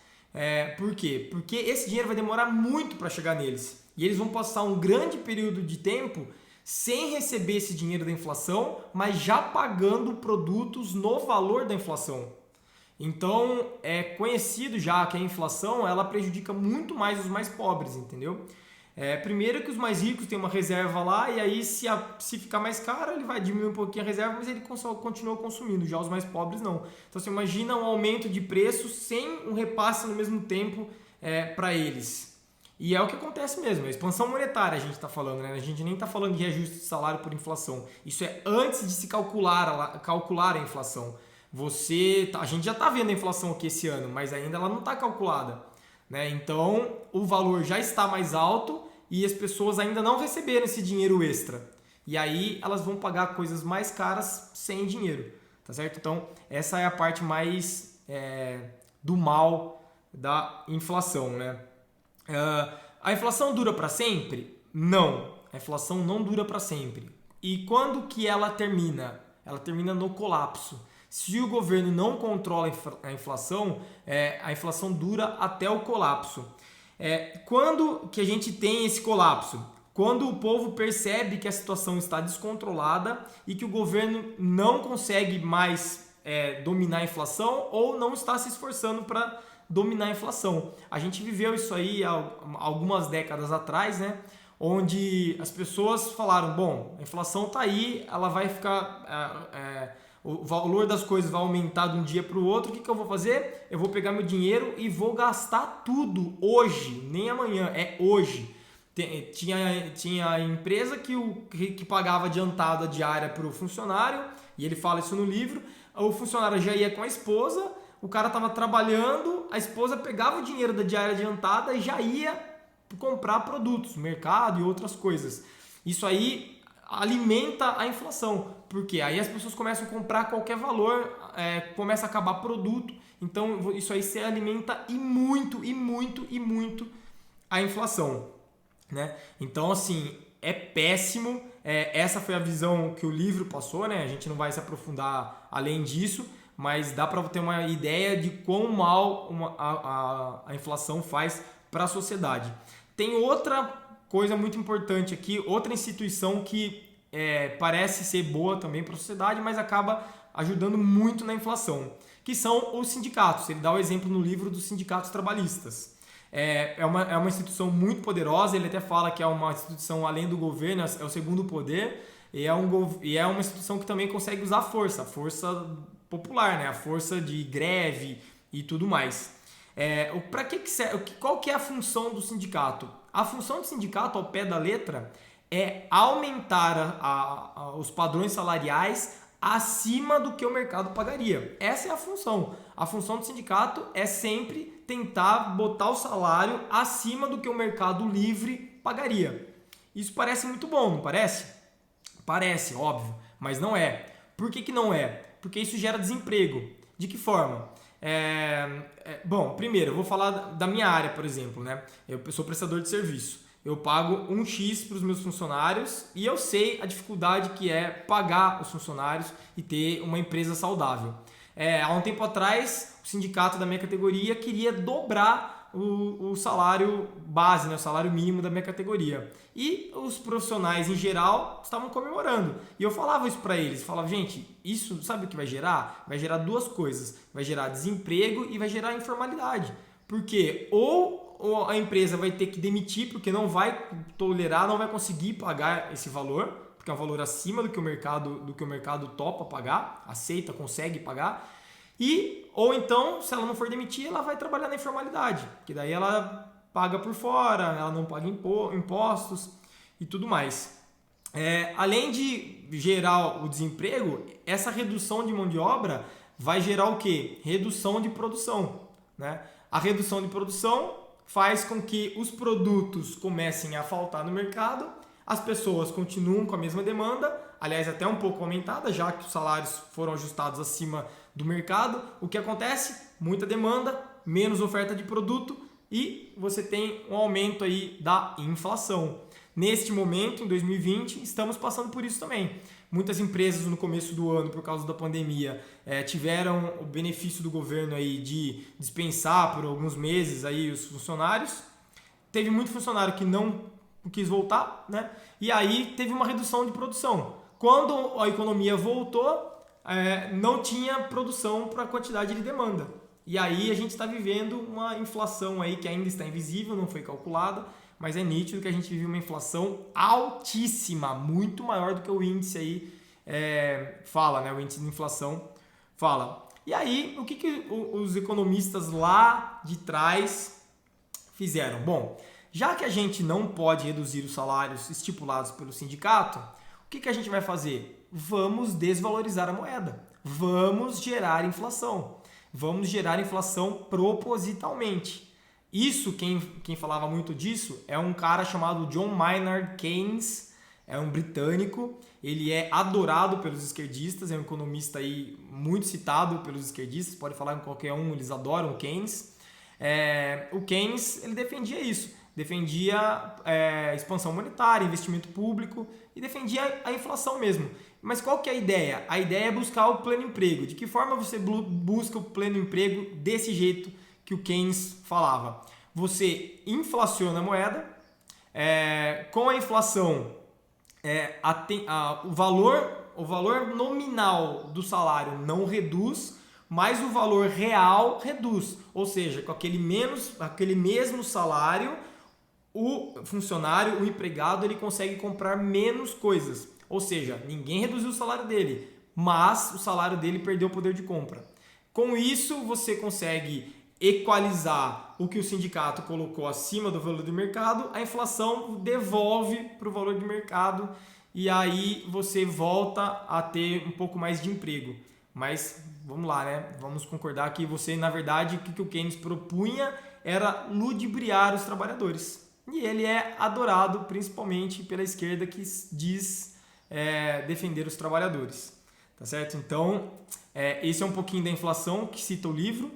Por quê? Porque esse dinheiro vai demorar muito para chegar neles e eles vão passar um grande período de tempo sem receber esse dinheiro da inflação, mas já pagando produtos no valor da inflação. Então, é conhecido já que a inflação ela prejudica muito mais os mais pobres, entendeu? Primeiro que os mais ricos têm uma reserva lá e aí se ficar mais caro ele vai diminuir um pouquinho a reserva, mas ele continua consumindo, já os mais pobres não. Então você imagina um aumento de preço sem um repasse no mesmo tempo para eles. E é o que acontece mesmo, a expansão monetária a gente está falando, né? A gente nem está falando de reajuste de salário por inflação. Isso é antes de se calcular a inflação. A gente já está vendo a inflação aqui esse ano, mas ainda ela não está calculada. Né? Então, o valor já está mais alto e as pessoas ainda não receberam esse dinheiro extra. E aí elas vão pagar coisas mais caras sem dinheiro. Tá certo? Então, essa é a parte mais do mal da inflação. Né? A inflação dura para sempre? Não. A inflação não dura para sempre. E quando que ela termina? Ela termina no colapso. Se o governo não controla a inflação dura até o colapso. Quando que a gente tem esse colapso? Quando o povo percebe que a situação está descontrolada e que o governo não consegue mais dominar a inflação ou não está se esforçando para dominar a inflação. A gente viveu isso aí há algumas décadas atrás, né? Onde as pessoas falaram, bom, a inflação está aí, ela vai ficar... o valor das coisas vai aumentar de um dia para o outro, o que eu vou fazer? Eu vou pegar meu dinheiro e vou gastar tudo hoje, nem amanhã, é hoje. Tinha empresa que pagava adiantada diária para o funcionário, e ele fala isso no livro, o funcionário já ia com a esposa, o cara estava trabalhando, a esposa pegava o dinheiro da diária adiantada e já ia comprar produtos, mercado e outras coisas. Isso aí alimenta a inflação, porque aí as pessoas começam a comprar qualquer valor, começa a acabar produto, então isso aí se alimenta e muito a inflação, né? Então assim, é péssimo, essa foi a visão que o livro passou, né? A gente não vai se aprofundar além disso, mas dá para ter uma ideia de quão mal a inflação faz para a sociedade. Tem outra coisa muito importante aqui, outra instituição que parece ser boa também para a sociedade, mas acaba ajudando muito na inflação, que são os sindicatos. Ele dá o exemplo no livro dos sindicatos trabalhistas. É uma instituição muito poderosa, ele até fala que é uma instituição além do governo, é o segundo poder, e é uma instituição que também consegue usar a força popular, né? A força de greve e tudo mais. Qual que é a função do sindicato? A função do sindicato, ao pé da letra, é aumentar os padrões salariais acima do que o mercado pagaria. Essa é a função. A função do sindicato é sempre tentar botar o salário acima do que o mercado livre pagaria. Isso parece muito bom, não parece? Parece, óbvio, mas não é. Por que não é? Porque isso gera desemprego. De que forma? Bom, primeiro, eu vou falar da minha área, por exemplo, né? Eu sou prestador de serviço. Eu pago um X para os meus funcionários e eu sei a dificuldade que é pagar os funcionários e ter uma empresa saudável. Há um tempo atrás, o sindicato da minha categoria queria dobrar o salário base, né? O salário mínimo da minha categoria. E os profissionais, em geral, estavam comemorando. E eu falava isso para eles. Falava, gente, isso sabe o que vai gerar? Vai gerar duas coisas. Vai gerar desemprego e vai gerar informalidade. Porque ou a empresa vai ter que demitir porque não vai tolerar, não vai conseguir pagar esse valor, porque é um valor acima do que o mercado topa pagar, aceita, consegue pagar. Ou então, se ela não for demitir, ela vai trabalhar na informalidade, que daí ela paga por fora, ela não paga impostos e tudo mais. Além de gerar o desemprego, essa redução de mão de obra vai gerar o quê? Redução de produção, né? A redução de produção faz com que os produtos comecem a faltar no mercado, as pessoas continuam com a mesma demanda, aliás, até um pouco aumentada, já que os salários foram ajustados acima do mercado. O que acontece? Muita demanda, menos oferta de produto e você tem um aumento aí da inflação. Neste momento, em 2020, estamos passando por isso também. Muitas empresas no começo do ano, por causa da pandemia, tiveram o benefício do governo aí de dispensar por alguns meses aí os funcionários. Teve muito funcionário que não quis voltar, né? E aí teve uma redução de produção. Quando a economia voltou, não tinha produção para a quantidade de demanda. E aí a gente está vivendo uma inflação aí que ainda está invisível, não foi calculada, mas é nítido que a gente vive uma inflação altíssima, muito maior do que o índice aí fala, né? O índice de inflação fala. E aí, o que os economistas lá de trás fizeram? Bom, já que a gente não pode reduzir os salários estipulados pelo sindicato, o que a gente vai fazer? Vamos desvalorizar a moeda, vamos gerar inflação, vamos gerar inflação propositalmente. Isso, quem falava muito disso, é um cara chamado John Maynard Keynes, é um britânico, ele é adorado pelos esquerdistas, é um economista aí muito citado pelos esquerdistas, pode falar com qualquer um, eles adoram o Keynes. O Keynes, ele defendia isso, defendia expansão monetária, investimento público e defendia a inflação mesmo. Mas qual que é a ideia? A ideia é buscar o pleno emprego. De que forma você busca o pleno emprego desse jeito que o Keynes falava? Você inflaciona a moeda, com a inflação o valor nominal do salário não reduz, mas o valor real reduz. Ou seja, com aquele mesmo salário, o funcionário, o empregado, ele consegue comprar menos coisas. Ou seja, ninguém reduziu o salário dele, mas o salário dele perdeu o poder de compra. Com isso, você consegue equalizar o que o sindicato colocou acima do valor do mercado, a inflação devolve para o valor de mercado e aí você volta a ter um pouco mais de emprego. Mas vamos lá, né? Vamos concordar que você, na verdade, o que o Keynes propunha era ludibriar os trabalhadores. E ele é adorado principalmente pela esquerda que diz defender os trabalhadores. Tá certo? Então, esse é um pouquinho da inflação que cita o livro.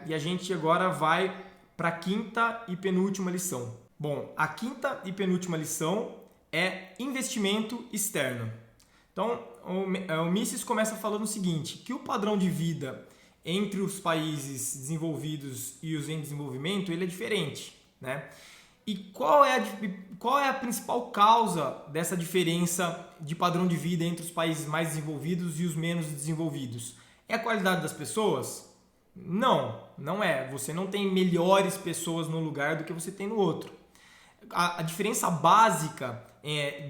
E a gente agora vai para a quinta e penúltima lição. Bom, a quinta e penúltima lição é investimento externo. Então, o Mises começa falando o seguinte, que o padrão de vida entre os países desenvolvidos e os em desenvolvimento ele é diferente, né? E qual é a principal causa dessa diferença de padrão de vida entre os países mais desenvolvidos e os menos desenvolvidos? É a qualidade das pessoas? Não, não é. Você não tem melhores pessoas num lugar do que você tem no outro. A diferença básica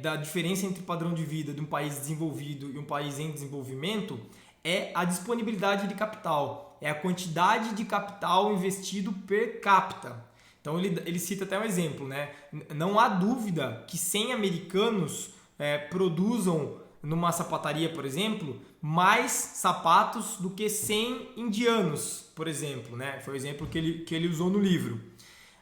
da diferença entre o padrão de vida de um país desenvolvido e um país em desenvolvimento é a disponibilidade de capital. É a quantidade de capital investido per capita. Então ele cita até um exemplo, né? Não há dúvida que 100 americanos produzam numa sapataria, por exemplo, mais sapatos do que 100 indianos, por exemplo, né? Foi o exemplo que ele usou no livro.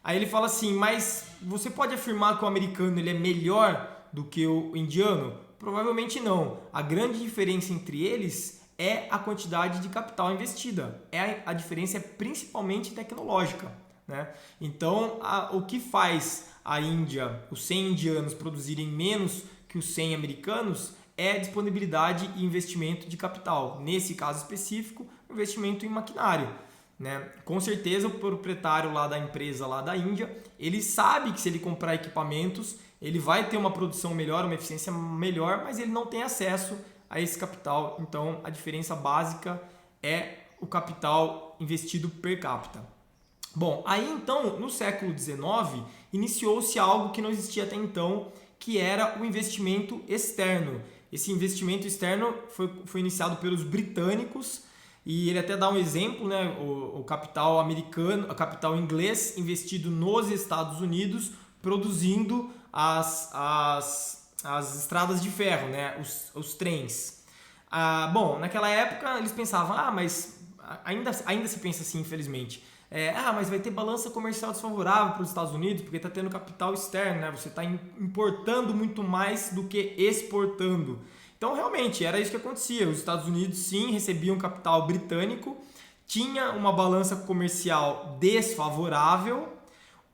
Aí ele fala assim, mas você pode afirmar que o americano ele é melhor do que o indiano? Provavelmente não. A grande diferença entre eles é a quantidade de capital investida. A diferença é principalmente tecnológica, né? Então, o que faz a Índia, os 100 indianos produzirem menos que os 100 americanos é disponibilidade e investimento de capital. Nesse caso específico, investimento em maquinário, né? Com certeza o proprietário lá da empresa lá da Índia, ele sabe que se ele comprar equipamentos, ele vai ter uma produção melhor, uma eficiência melhor, mas ele não tem acesso a esse capital. Então, a diferença básica é o capital investido per capita. Bom, aí então, no século XIX, iniciou-se algo que não existia até então, que era o investimento externo. Esse investimento externo foi iniciado pelos britânicos e ele até dá um exemplo, né? O capital americano, o capital inglês investido nos Estados Unidos produzindo as estradas de ferro, né? Os trens. Bom, naquela época eles pensavam, mas ainda se pensa assim, infelizmente. Mas vai ter balança comercial desfavorável para os Estados Unidos porque está tendo capital externo, né? Você está importando muito mais do que exportando. Então, realmente, era isso que acontecia. Os Estados Unidos, sim, recebiam capital britânico, tinha uma balança comercial desfavorável,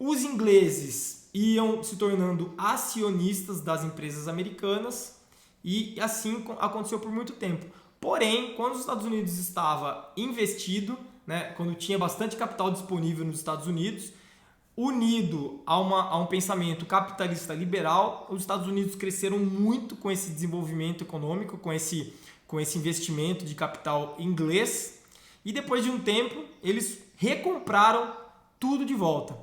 os ingleses iam se tornando acionistas das empresas americanas e assim aconteceu por muito tempo. Porém, quando os Estados Unidos estava investido, né, quando tinha bastante capital disponível nos Estados Unidos, unido a um pensamento capitalista liberal, os Estados Unidos cresceram muito com esse desenvolvimento econômico, com esse investimento de capital inglês, e depois de um tempo eles recompraram tudo de volta.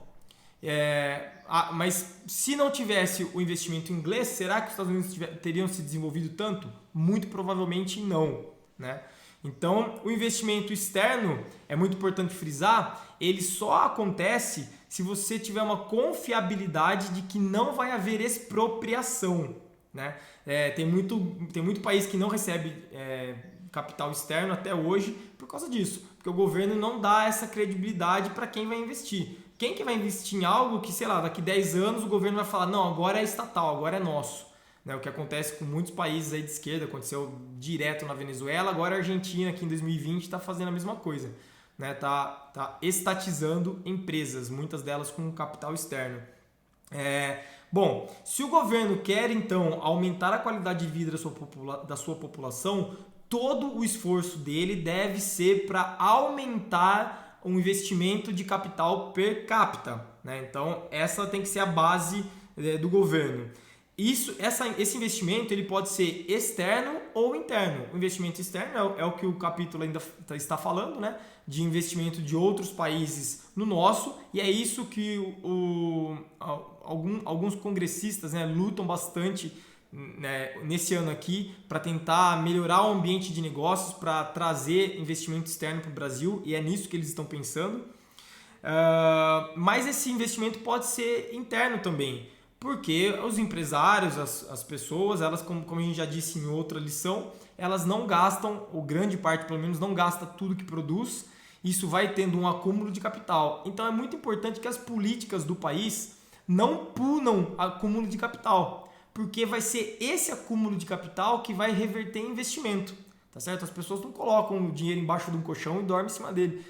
Mas se não tivesse o investimento inglês, será que os Estados Unidos teriam se desenvolvido tanto? Muito provavelmente não, né? Então, o investimento externo, é muito importante frisar, ele só acontece se você tiver uma confiabilidade de que não vai haver expropriação, né? Tem muito país que não recebe capital externo até hoje por causa disso, porque o governo não dá essa credibilidade para quem vai investir. Quem que vai investir em algo que, sei lá, daqui 10 anos o governo vai falar, não, agora é estatal, agora é nosso. Né? O que acontece com muitos países aí de esquerda, aconteceu direto na Venezuela, agora a Argentina aqui em 2020 está fazendo a mesma coisa. Né? Tá estatizando empresas, muitas delas com capital externo. Bom, se o governo quer então aumentar a qualidade de vida da sua população, todo o esforço dele deve ser para aumentar um investimento de capital per capita, né? Então essa tem que ser a base do governo. Esse investimento ele pode ser externo ou interno. O investimento externo é o que o capítulo ainda está falando, né? De investimento de outros países no nosso, e é isso que alguns congressistas, né, lutam bastante, né, nesse ano aqui para tentar melhorar o ambiente de negócios, para trazer investimento externo para o Brasil, e é nisso que eles estão pensando. Mas esse investimento pode ser interno também, porque os empresários, as pessoas, elas, como a gente já disse em outra lição, elas não gastam, ou grande parte pelo menos, não gasta tudo que produz. Isso vai tendo um acúmulo de capital. Então é muito importante que as políticas do país não punam acúmulo de capital, porque vai ser esse acúmulo de capital que vai reverter em investimento, tá certo? As pessoas não colocam o dinheiro embaixo de um colchão e dormem em cima dele.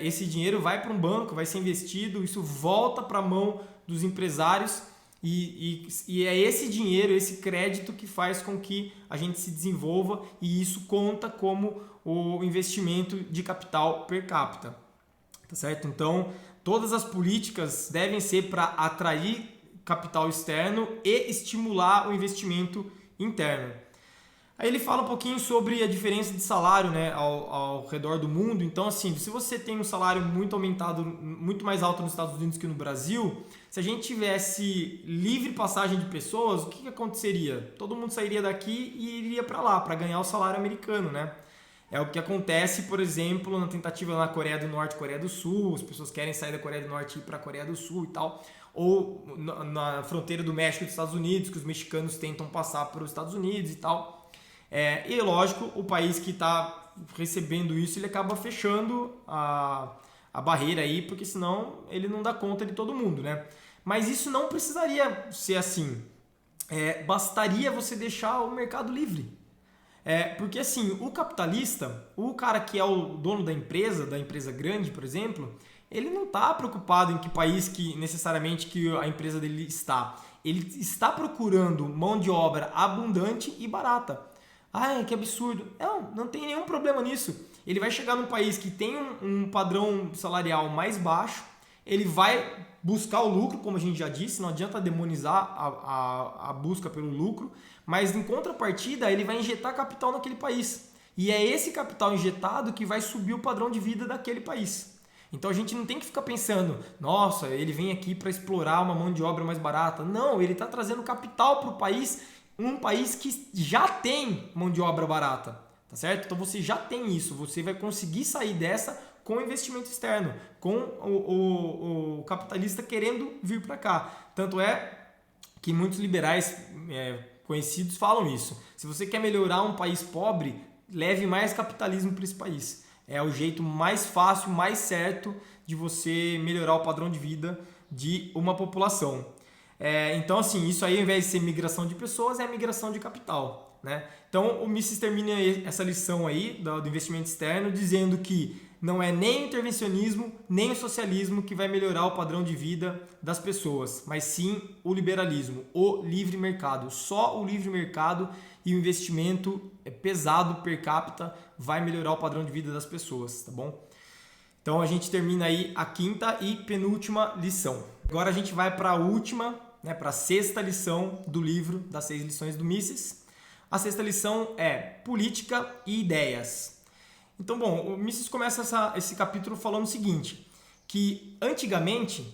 Esse dinheiro vai para um banco, vai ser investido, isso volta para a mão dos empresários e é esse dinheiro, esse crédito que faz com que a gente se desenvolva, e isso conta como o investimento de capital per capita, tá certo? Então, todas as políticas devem ser para atrair capital externo e estimular o investimento interno. Aí ele fala um pouquinho sobre a diferença de salário, né, ao redor do mundo. Então, assim, se você tem um salário muito aumentado, muito mais alto nos Estados Unidos que no Brasil, se a gente tivesse livre passagem de pessoas, o que aconteceria? Todo mundo sairia daqui e iria para lá, para ganhar o salário americano, né? É o que acontece, por exemplo, na tentativa na Coreia do Norte e Coreia do Sul. As pessoas querem sair da Coreia do Norte e ir para a Coreia do Sul e tal. Ou na fronteira do México e dos Estados Unidos, que os mexicanos tentam passar para os Estados Unidos e tal. E lógico, o país que está recebendo isso, ele acaba fechando a barreira aí, porque senão ele não dá conta de todo mundo, né? Mas isso não precisaria ser assim. Bastaria você deixar o mercado livre. Porque assim, o capitalista, o cara que é o dono da empresa grande, por exemplo, ele não está preocupado em que país que necessariamente que a empresa dele está. Ele está procurando mão de obra abundante e barata. Ai, que absurdo. Não tem nenhum problema nisso. Ele vai chegar num país que tem um padrão salarial mais baixo, ele vai buscar o lucro, como a gente já disse, não adianta demonizar a busca pelo lucro, mas em contrapartida ele vai injetar capital naquele país. E é esse capital injetado que vai subir o padrão de vida daquele país. Então a gente não tem que ficar pensando, nossa, ele vem aqui para explorar uma mão de obra mais barata. Não, ele está trazendo capital para o país, um país que já tem mão de obra barata, tá certo? Então você já tem isso, você vai conseguir sair dessa com investimento externo, com o capitalista querendo vir para cá. Tanto é que muitos liberais conhecidos falam isso. Se você quer melhorar um país pobre, leve mais capitalismo para esse país. É o jeito mais fácil, mais certo de você melhorar o padrão de vida de uma população. Então, assim, isso aí, ao invés de ser migração de pessoas, é migração de capital, né? Então, o Mises termina essa lição aí do investimento externo dizendo que não é nem o intervencionismo, nem o socialismo que vai melhorar o padrão de vida das pessoas, mas sim o liberalismo, o livre mercado. Só o livre mercado e o investimento pesado per capita vai melhorar o padrão de vida das pessoas, tá bom? Então a gente termina aí a quinta e penúltima lição. Agora a gente vai para a última, né, para a sexta lição do livro das 6 lições do Mises. A sexta lição é política e ideias. Então, bom, o Mises começa esse capítulo falando o seguinte, que antigamente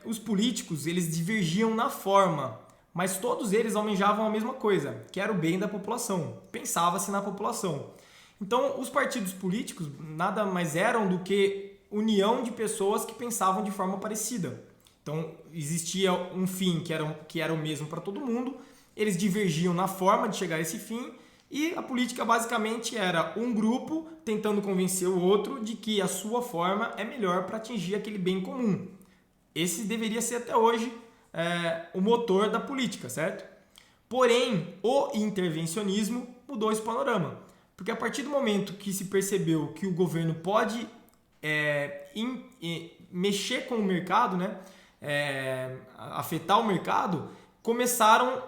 os políticos eles divergiam na forma, mas todos eles almejavam a mesma coisa, que era o bem da população, pensava-se na população. Então, os partidos políticos nada mais eram do que união de pessoas que pensavam de forma parecida. Então, existia um fim que era o mesmo para todo mundo, eles divergiam na forma de chegar a esse fim, e a política basicamente era um grupo tentando convencer o outro de que a sua forma é melhor para atingir aquele bem comum. Esse deveria ser até hoje o motor da política, certo? Porém, o intervencionismo mudou esse panorama. Porque a partir do momento que se percebeu que o governo pode mexer com o mercado, né? Afetar o mercado, começaram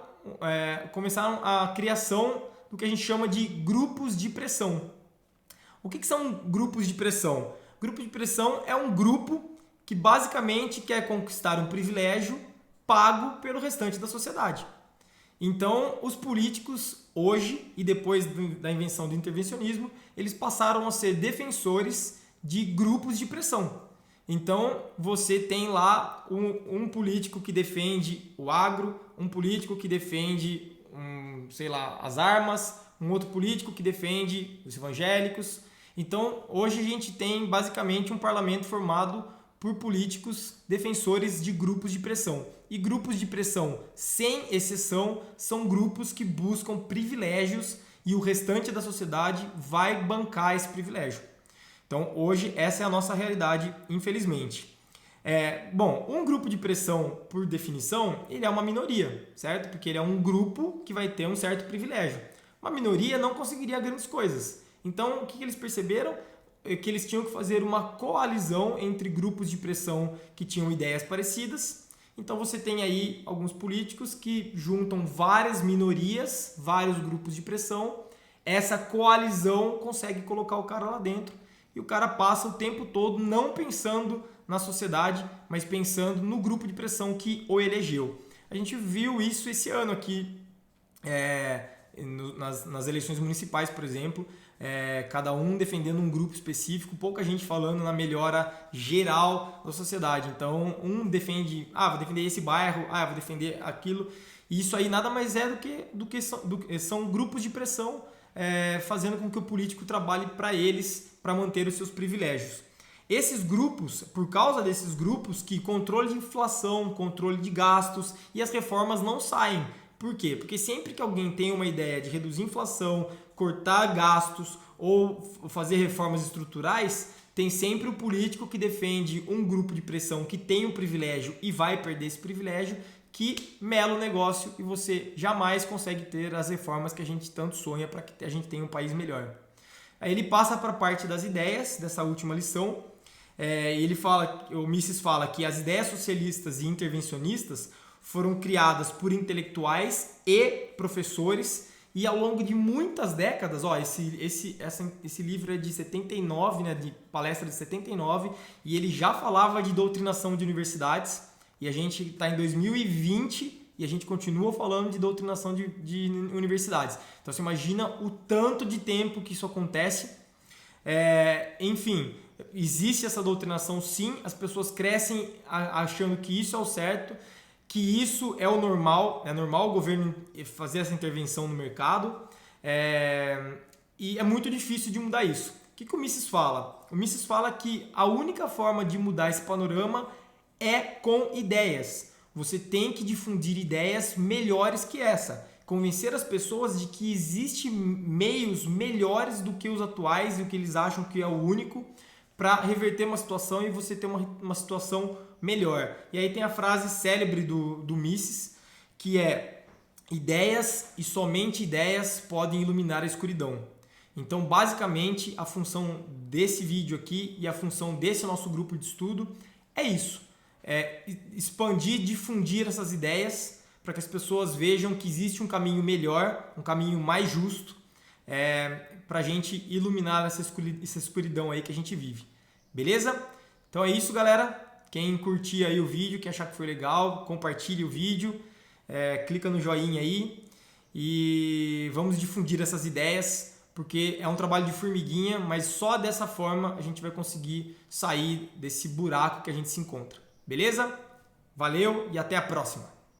a criação do que a gente chama de grupos de pressão. O que são grupos de pressão? Grupo de pressão é um grupo que basicamente quer conquistar um privilégio pago pelo restante da sociedade. Então, os políticos hoje e depois da invenção do intervencionismo, eles passaram a ser defensores de grupos de pressão. Então, você tem lá um político que defende o agro, um político que defende as armas, um outro político que defende os evangélicos. Então, hoje a gente tem basicamente um parlamento formado por políticos defensores de grupos de pressão. E grupos de pressão, sem exceção, são grupos que buscam privilégios e o restante da sociedade vai bancar esse privilégio. Então, hoje, essa é a nossa realidade, infelizmente. Um grupo de pressão, por definição, ele é uma minoria, certo? Porque ele é um grupo que vai ter um certo privilégio. Uma minoria não conseguiria grandes coisas. Então, o que eles perceberam? Que eles tinham que fazer uma coalizão entre grupos de pressão que tinham ideias parecidas. Então, você tem aí alguns políticos que juntam várias minorias, vários grupos de pressão. Essa coalizão consegue colocar o cara lá dentro. E o cara passa o tempo todo não pensando na sociedade, mas pensando no grupo de pressão que o elegeu. A gente viu isso esse ano aqui, nas eleições municipais, por exemplo, cada um defendendo um grupo específico, pouca gente falando na melhora geral da sociedade. Então, um defende, vou defender esse bairro, vou defender aquilo. E isso aí nada mais é do que são grupos de pressão fazendo com que o político trabalhe para eles, para manter os seus privilégios. Esses grupos, por causa desses grupos, que controle de inflação, controle de gastos e as reformas não saem. Por quê? Porque sempre que alguém tem uma ideia de reduzir a inflação, cortar gastos ou fazer reformas estruturais, tem sempre o político que defende um grupo de pressão que tem o privilégio e vai perder esse privilégio, que mela o negócio e você jamais consegue ter as reformas que a gente tanto sonha para que a gente tenha um país melhor. Aí ele passa para a parte das ideias dessa última lição. O Mises fala que as ideias socialistas e intervencionistas foram criadas por intelectuais e professores e ao longo de muitas décadas, esse livro é de 79, né, de palestra de 79, e ele já falava de doutrinação de universidades, e a gente está em 2020 e a gente continua falando de doutrinação de universidades. Então você imagina o tanto de tempo que isso acontece. Enfim, existe essa doutrinação sim, as pessoas crescem achando que isso é o certo, que isso é o normal, é normal o governo fazer essa intervenção no mercado, e é muito difícil de mudar isso. O que o Mises fala? O Mises fala que a única forma de mudar esse panorama é com ideias. Você tem que difundir ideias melhores que essa. convencer as pessoas de que existem meios melhores do que os atuais e o que eles acham que é o único para reverter uma situação e você ter uma situação melhor. E aí tem a frase célebre do Mises, que é: ideias e somente ideias podem iluminar a escuridão. Então, basicamente, a função desse vídeo aqui e a função desse nosso grupo de estudo é isso. É expandir, difundir essas ideias para que as pessoas vejam que existe um caminho melhor, um caminho mais justo, para a gente iluminar essa escuridão aí que a gente vive. Beleza? Então é isso, galera. Quem curtir aí o vídeo, quem achar que foi legal, compartilhe o vídeo, clica no joinha aí e vamos difundir essas ideias, porque é um trabalho de formiguinha, mas só dessa forma a gente vai conseguir sair desse buraco que a gente se encontra. Beleza? Valeu e até a próxima!